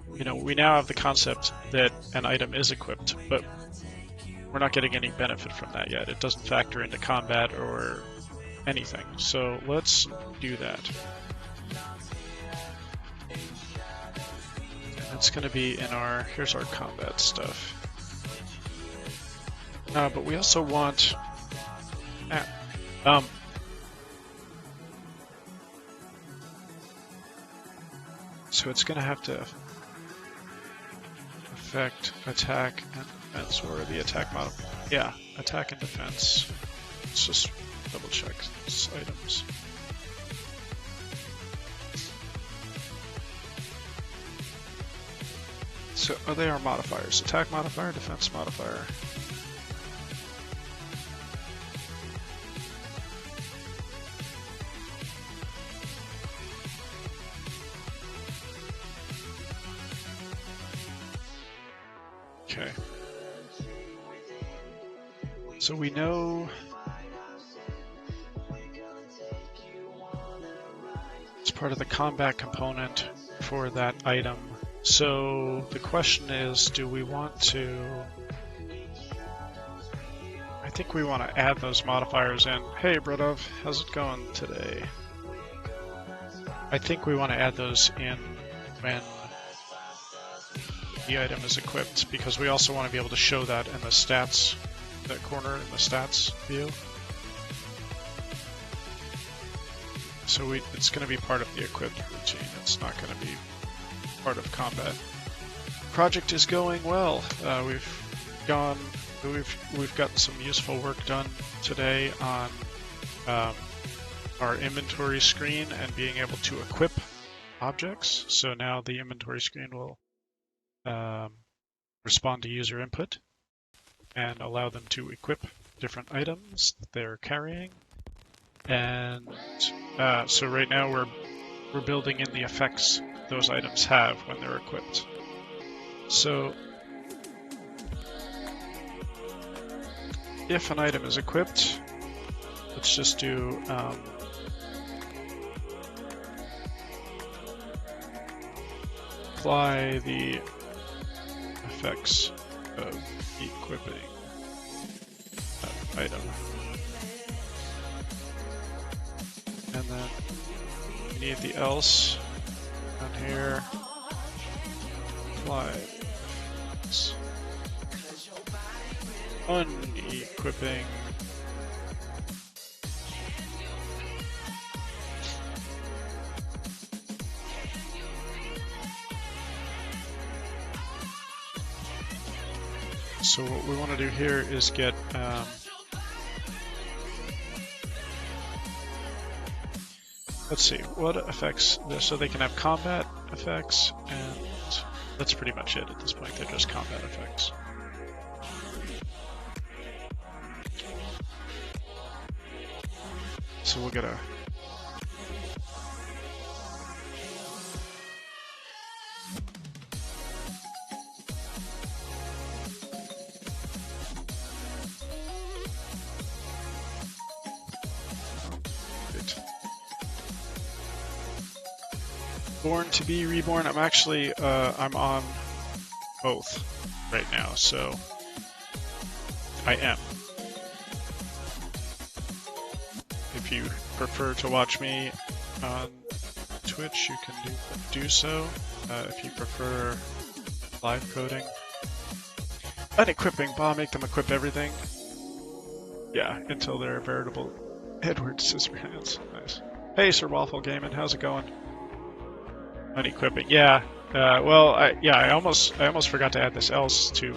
we now have the concept that an item is equipped, but we're not getting any benefit from that yet. It doesn't factor into combat or anything. So let's do that. It's going to be in here's our combat stuff. But we also want, so it's going to have to affect attack and defense, or the attack model. Yeah, attack and defense. Let's just double check these items. So they are modifiers. Attack modifier, defense modifier. Okay. So we know it's part of the combat component for that item. So the question is, do we want to... I think we want to add those modifiers in. Hey, Brodov, how's it going today? I think we want to add those in when the item is equipped, because we also want to be able to show that in the stats, that corner in the stats view. So it's going to be part of the equipped routine. It's not going to be part of combat. Project is going well. We've gotten some useful work done today on our inventory screen and being able to equip objects. So now the inventory screen will respond to user input. and allow them to equip different items that they're carrying. And so right now we're building in the effects those items have when they're equipped. So if an item is equipped, let's just do apply the effects of equipping that item. And then we need the else down here. Apply effects. Unequipping so what we want to do here is get let's see what effects so they can have combat effects, and that's pretty much it at this point. They're just combat effects. So we'll get a Born to be reborn. I'm actually I'm on both right now, so I am. If you prefer to watch me on Twitch, you can do so. If you prefer live coding. Unequipping, bah, make them equip everything. Yeah, until they're veritable Edward Scissorhands. Nice. Hey, Sir Waffle Gaming, how's it going? Unequipping, yeah. Well, I almost forgot to add this else to,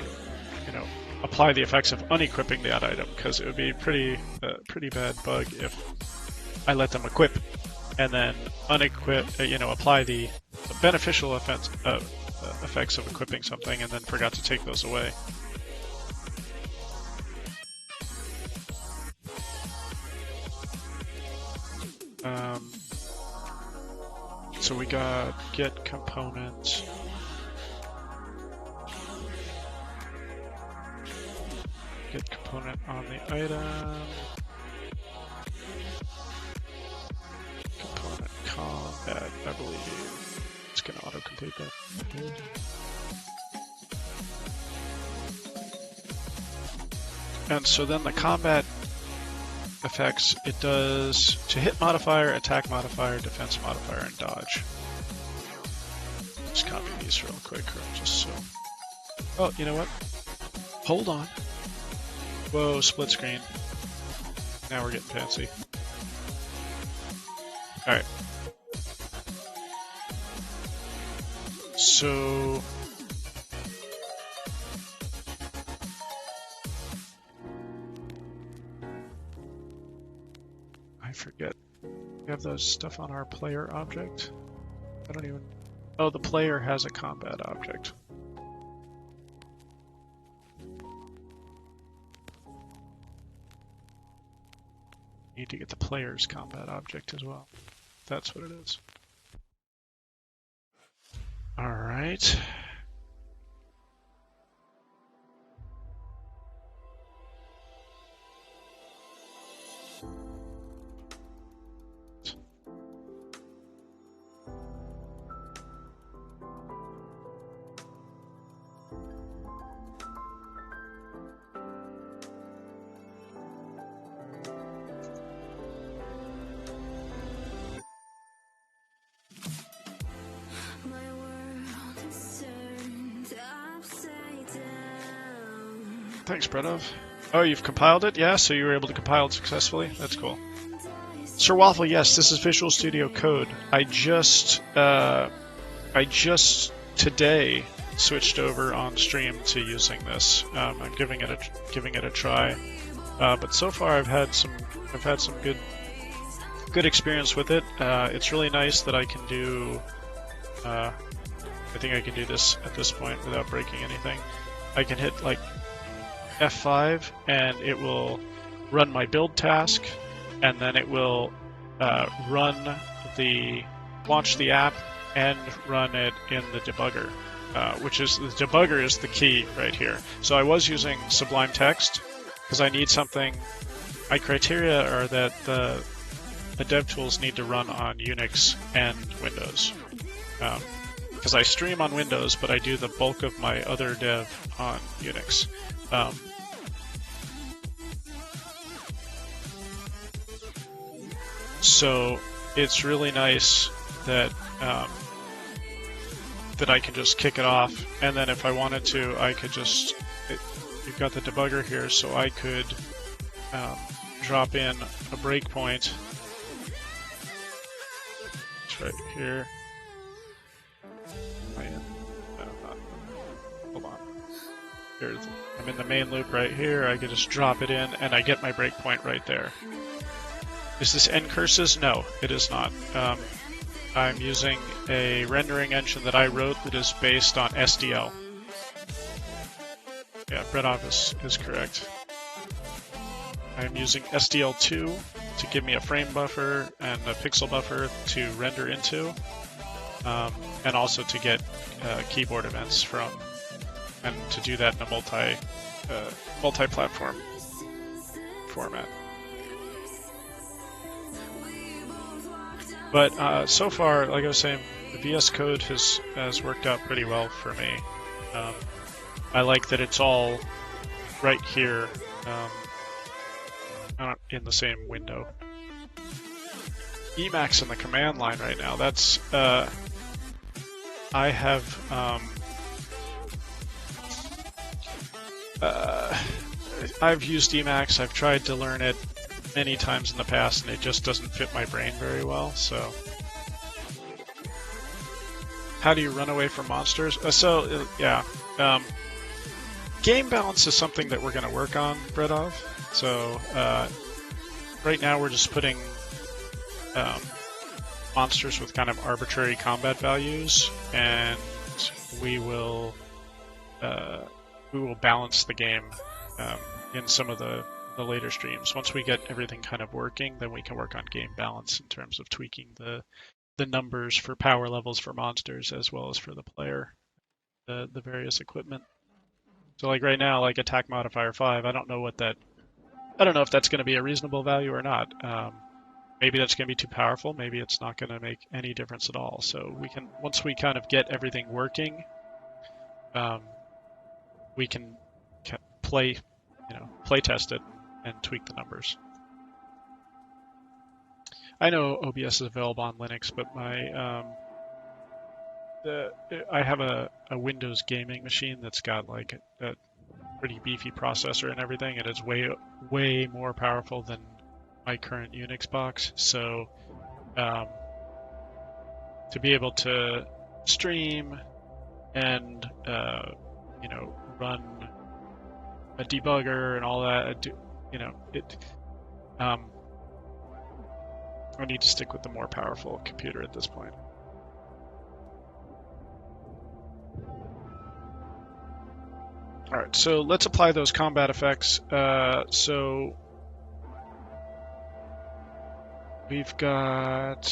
apply the effects of unequipping that item, because it would be pretty bad bug if I let them equip and then unequip, apply the beneficial effects of equipping something and then forgot to take those away. So we got get component. Get component on the item. Component combat, I believe. It's gonna autocomplete that. And so then the combat effects, it does to hit modifier, attack modifier, defense modifier, and dodge. Just copy these real quick, just so. Oh, you know what? Hold on. Whoa, split screen. Now we're getting fancy. Alright. So I forget. We have those stuff on our player object. I don't even. Oh, the player has a combat object. Need to get the player's combat object as well. That's what it is. All right. Thanks, Bredov. Oh, you've compiled it? Yeah, so you were able to compile it successfully? That's cool. Sir Waffle, yes, this is Visual Studio Code. I just today switched over on stream to using this. I'm giving it a try. But so far I've had some good experience with it. It's really nice that I can do I think I can do this at this point without breaking anything. I can hit like F5, and it will run my build task, and then it will launch the app and run it in the debugger, which is the debugger is the key right here. So I was using Sublime Text because I need something. My criteria are that the DevTools need to run on Unix and Windows. Because I stream on Windows, but I do the bulk of my other dev on Unix. So it's really nice that that I can just kick it off, and then if I wanted to, I could just. You've got the debugger here, so I could drop in a breakpoint. It's right here. Hold on. I'm in the main loop right here. I could just drop it in, and I get my breakpoint right there. Is this ncurses? No, it is not. I'm using a rendering engine that I wrote that is based on SDL. Yeah, Bredov is correct. I'm using SDL2 to give me a frame buffer and a pixel buffer to render into, and also to get keyboard events from, and to do that in a multi-platform format. But so far, like I was saying, the VS Code has worked out pretty well for me. I like that it's all right here in the same window. Emacs in the command line right now. That's I've used Emacs. I've tried to learn it many times in the past, and it just doesn't fit my brain very well. So, how do you run away from monsters? Game balance is something that we're going to work on, Bredov. So, right now we're just putting monsters with kind of arbitrary combat values, and we will balance the game in some of the later streams. Once we get everything kind of working, then we can work on game balance in terms of tweaking the numbers for power levels for monsters as well as for the player, the various equipment. So like right now, like attack modifier 5, I don't know if that's going to be a reasonable value or not. Maybe that's going to be too powerful. Maybe it's not going to make any difference at all. So we can, once we kind of get everything working, we can play test it and tweak the numbers. I know OBS is available on Linux, but I have a Windows gaming machine that's got like a pretty beefy processor and everything, and it's way more powerful than my current Unix box. So to be able to stream and run a debugger and all that, I need to stick with the more powerful computer at this point. All right, so let's apply those combat effects. So we grab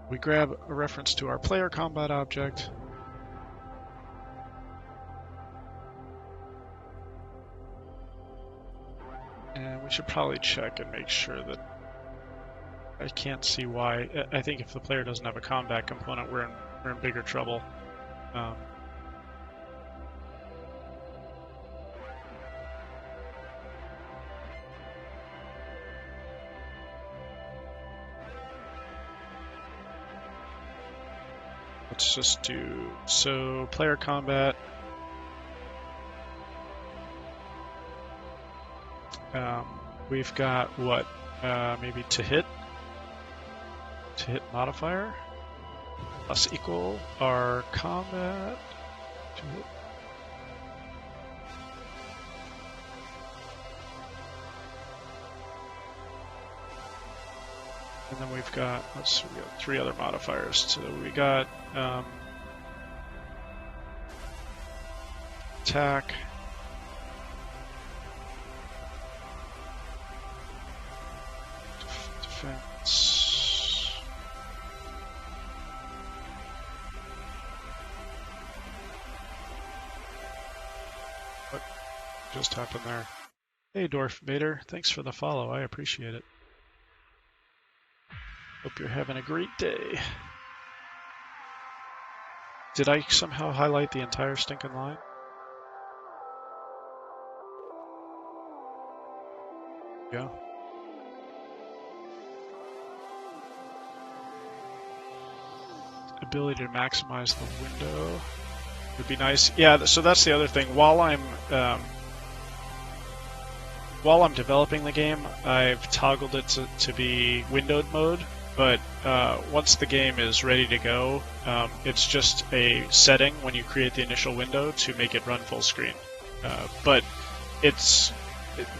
a reference to our player combat object. And we should probably check and make sure that I can't see why. I think if the player doesn't have a combat component, we're in bigger trouble. Let's just do, so player combat. We've got what? Maybe to hit modifier plus equal our combat to hit. And then we've got, we got 3 other modifiers. So we got attack, defense. What just happened there? Hey, Dwarf Vader, thanks for the follow. I appreciate it. Hope you're having a great day. Did I somehow highlight the entire stinking line? Yeah. Ability to maximize the window would be nice. Yeah, so that's the other thing. While I'm developing the game, I've toggled it to be windowed mode. But once the game is ready to go, it's just a setting when you create the initial window to make it run full screen. But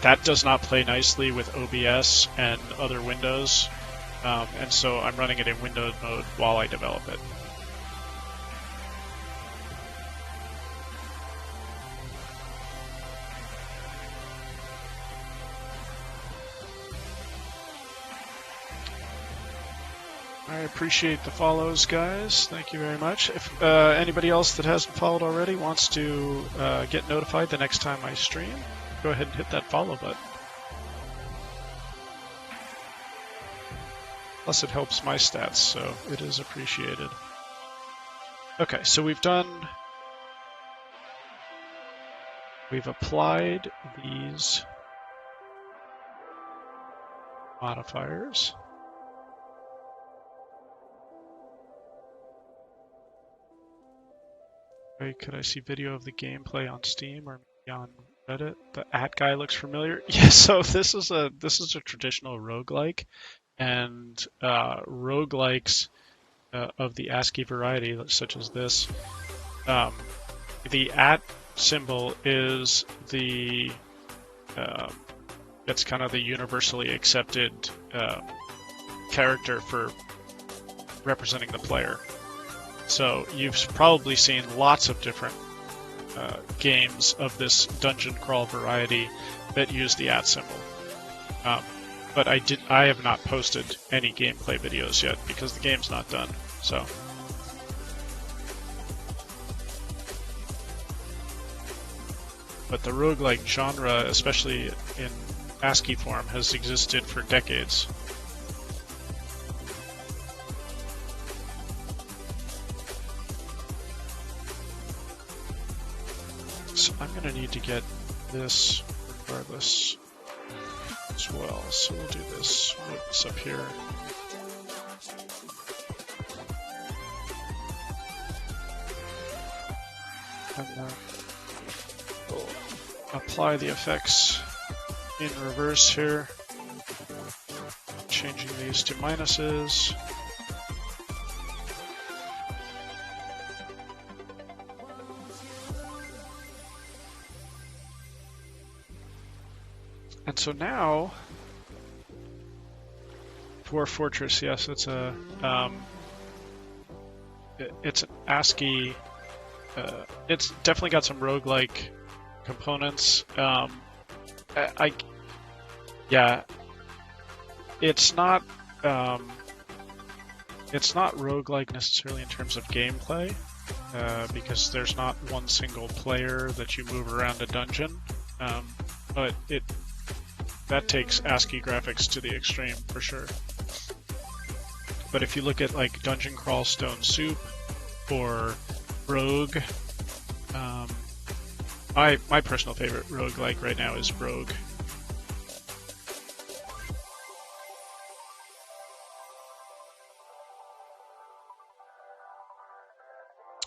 that does not play nicely with OBS and other windows, and so I'm running it in windowed mode while I develop it. I appreciate the follows, guys. Thank you very much. If anybody else that hasn't followed already wants to get notified the next time I stream, go ahead and hit that follow button. Plus it helps my stats, so it is appreciated. Okay, so we've applied these modifiers. Could I see video of the gameplay on Steam or maybe on Reddit? The @ guy looks familiar. Yeah, so this is a traditional roguelike, and roguelikes of the ASCII variety, such as this, the @ symbol is the it's kind of the universally accepted character for representing the player. So you've probably seen lots of different games of this dungeon crawl variety that use the @ symbol. But I have not posted any gameplay videos yet because the game's not done. So. But the roguelike genre, especially in ASCII form, has existed for decades. So I'm going to need to get this regardless as well. So we'll do this. Move this up here. And then we'll apply the effects in reverse here. Changing these to minuses. And so now, Dwarf Fortress, yes, it's it's an ASCII. It's definitely got some roguelike components. Yeah, it's not roguelike necessarily in terms of gameplay, because there's not one single player that you move around a dungeon, but that takes ASCII graphics to the extreme for sure. But if you look at like Dungeon Crawl Stone Soup or Rogue, my personal favorite roguelike right now is Rogue.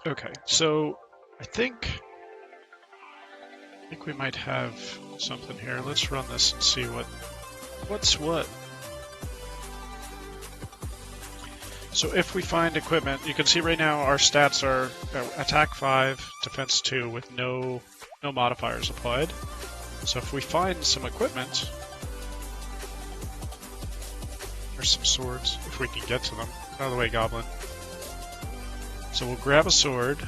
Okay, so I think we might have something here. Let's run this and see what's what. So if we find equipment, you can see right now our stats are attack 5, defense 2 with no modifiers applied. So if we find some equipment, or some swords, if we can get to them. Out of the way, Goblin. So we'll grab a sword,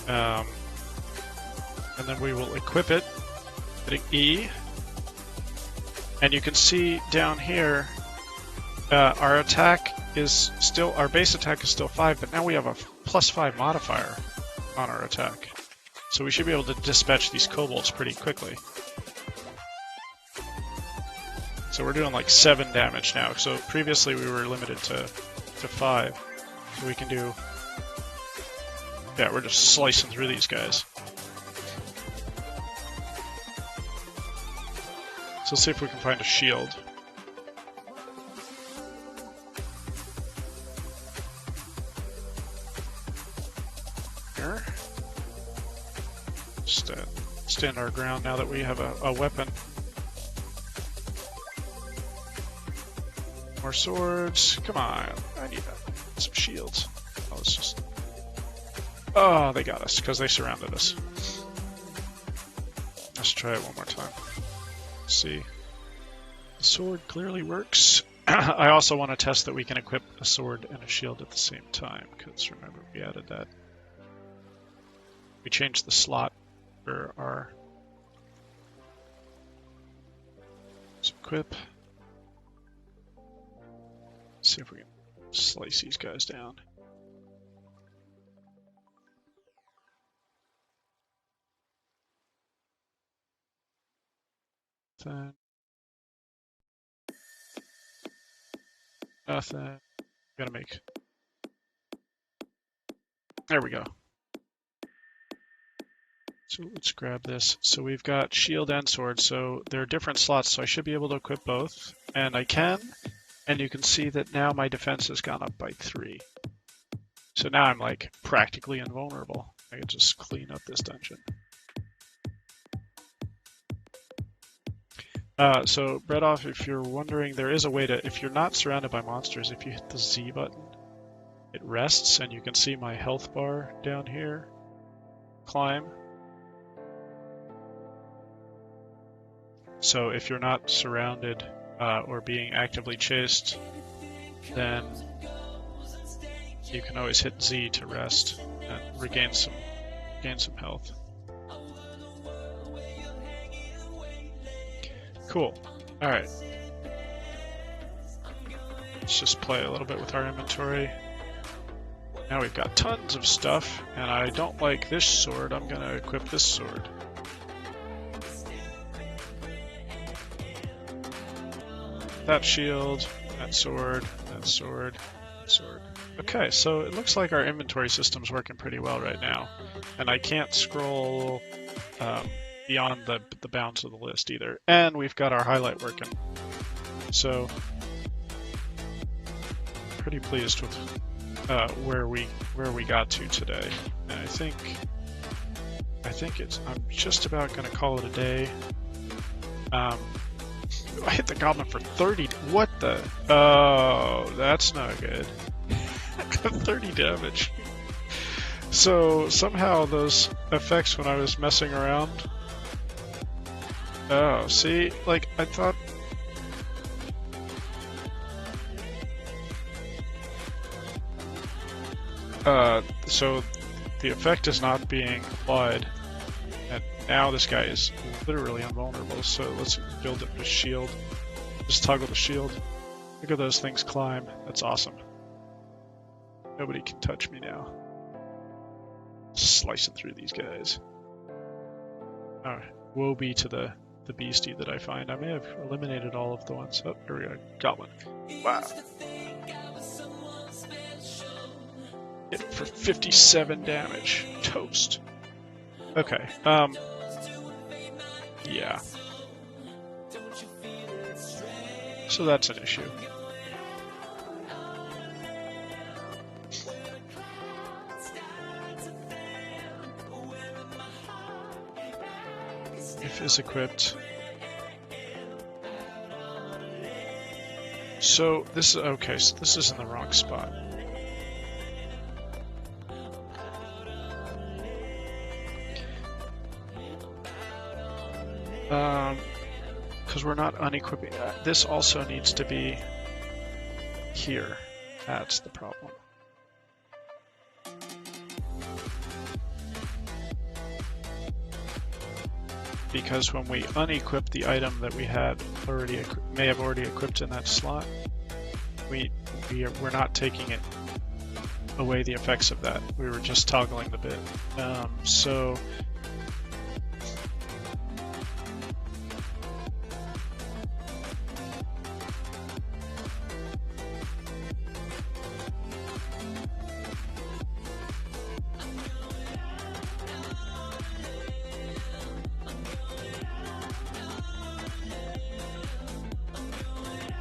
and then we will equip it, hitting E. And you can see down here, Our attack is still, our base attack is still 5, but now we have a +5 modifier on our attack. So we should be able to dispatch these kobolds pretty quickly. So we're doing like 7 damage now. So previously we were limited to 5. So we can do... Yeah, we're just slicing through these guys. So let's see if we can find a shield. Here. Stand our ground now that we have a weapon. More swords. Come on. I need some shields. Oh, let's just... Oh, they got us because they surrounded us. Let's try it one more time. Let's see. The sword clearly works. I also want to test that we can equip a sword and a shield at the same time, because remember we added that. We changed the slot for our... Let's equip. Let's see if we can slice these guys down. Nothing. Nothing. Gotta make. There we go. So let's grab this. So we've got shield and sword, so there are different slots, so I should be able to equip both. And I can, and you can see that now my defense has gone up by 3. So now I'm like practically invulnerable. I can just clean up this dungeon. So Bredoff, if you're wondering, there is a way to, if you're not surrounded by monsters, if you hit the Z button, it rests and you can see my health bar down here. Climb. So if you're not surrounded or being actively chased, then you can always hit Z to rest and gain some health. Cool. Alright. Let's just play a little bit with our inventory. Now we've got tons of stuff, and I don't like this sword. I'm gonna equip this sword. That shield, that sword, that sword, that sword. Okay, so it looks like our inventory system's working pretty well right now. And I can't scroll beyond the bounds of the list either. And we've got our highlight working. So, pretty pleased with where we got to today. And I think I'm just about gonna call it a day. I hit the goblin for 30. What the? Oh, that's not good. 30 damage. So somehow those effects when I was messing around. Oh, see, like I thought. So the effect is not being applied, and now this guy is literally invulnerable. So let's build up a shield. Just toggle the shield. Look at those things climb. That's awesome. Nobody can touch me now. Slicing through these guys. Alright, woe be to the beastie that I find. I may have eliminated all of the ones. Oh, here we go. Got one. Wow. Hit for 57 damage. Toast. Okay. Yeah. So that's an issue. If is equipped. So this is okay, so this is in the wrong spot. Because we're not unequipping that. This also needs to be here. That's the problem. Because when we unequip the item that we had already may have already equipped in that slot, we're not taking it away the effects of that. We were just toggling the bit. So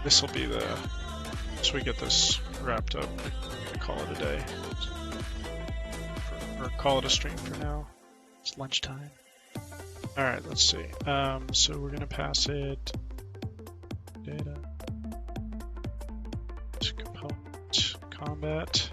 this will be once we get this wrapped up, we're gonna call it a day. Or call it a stream for now. It's lunchtime. Alright, let's see. So we're gonna pass it data to component combat.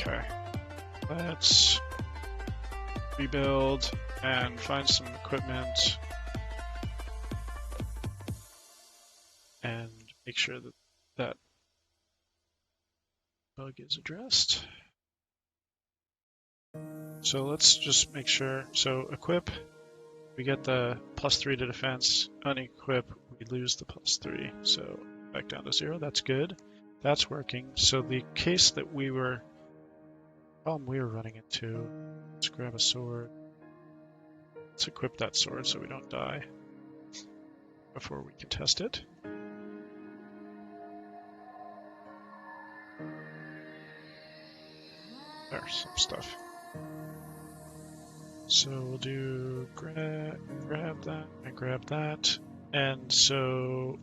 Okay, let's rebuild and find some equipment and make sure that that bug is addressed. So let's just make sure. So equip, we get the +3 to defense. Unequip, we lose the +3. So back down to 0. That's good. That's working. So the case that problem we were running into, let's grab a sword. Let's equip that sword so we don't die before we can test it. There's some stuff. So we'll do grab that and grab that. And so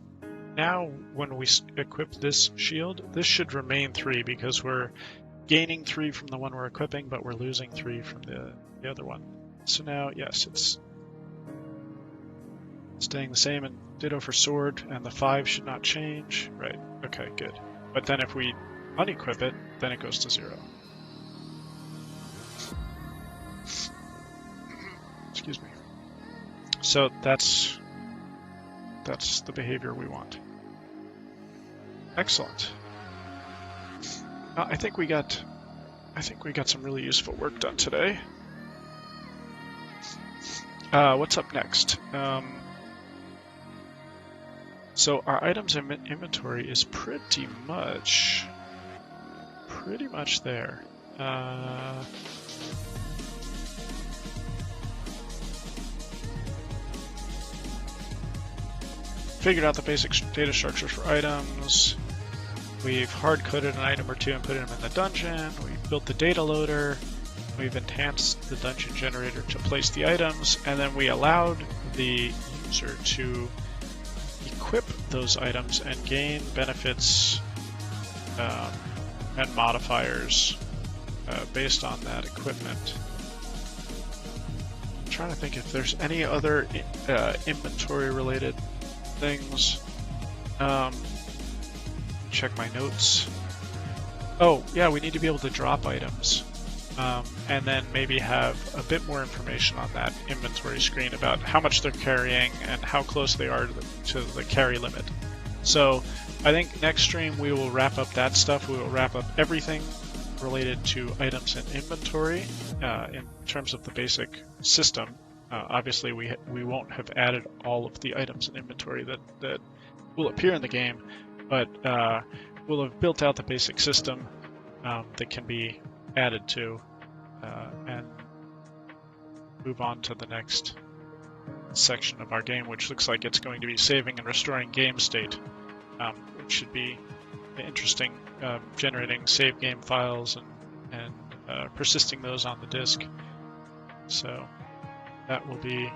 now when we equip this shield, this should remain 3 because we're gaining 3 from the one we're equipping, but we're losing 3 from the other one. So now, yes, it's staying the same, and ditto for sword, and the 5 should not change. Right, okay, good. But then if we unequip it, then it goes to 0. Excuse me. So that's the behavior we want. Excellent. I think we got some really useful work done today. What's up next? So our items in inventory is pretty much there. Figured out the basic data structures for items. We've hard-coded an item or 2 and put them in the dungeon. We've built the data loader. We've enhanced the dungeon generator to place the items, and then we allowed the user to equip those items and gain benefits and modifiers based on that equipment. I'm trying to think if there's any other inventory-related things. Check my notes. Oh, yeah, we need to be able to drop items. And then maybe have a bit more information on that inventory screen about how much they're carrying and how close they are to the carry limit. So I think next stream we will wrap up that stuff. We will wrap up everything related to items and inventory in terms of the basic system. Obviously, we won't have added all of the items and inventory that will appear in the game, but we'll have built out the basic system that can be added to and move on to the next section of our game, which looks like it's going to be saving and restoring game state, which should be interesting, generating save game files and persisting those on the disk. So that will be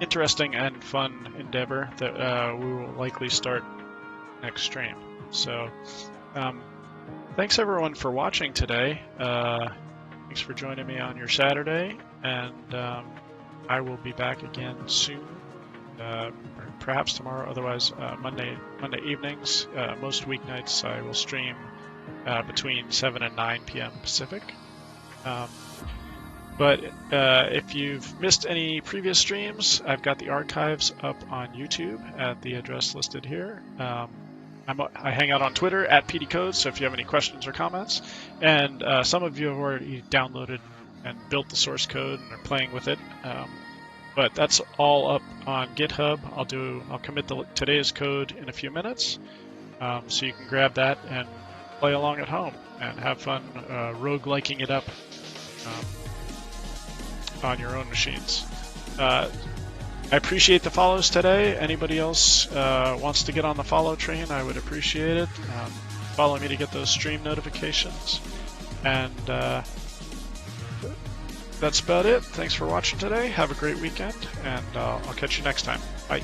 interesting and fun endeavor that we will likely start next stream. So thanks everyone for watching today. Thanks for joining me on your Saturday, and I will be back again soon, perhaps tomorrow, otherwise Monday evenings. Most weeknights I will stream between 7 and 9 p.m. Pacific. But if you've missed any previous streams, I've got the archives up on YouTube at the address listed here. I hang out on Twitter at PDCode, so if you have any questions or comments, and some of you have already downloaded and built the source code and are playing with it. But that's all up on GitHub. I'll commit today's code in a few minutes, so you can grab that and play along at home and have fun rogueliking it up on your own machines. I appreciate the follows today. Anybody else wants to get on the follow train, I would appreciate it. Follow me to get those stream notifications. And that's about it. Thanks for watching today. Have a great weekend, and I'll catch you next time. Bye.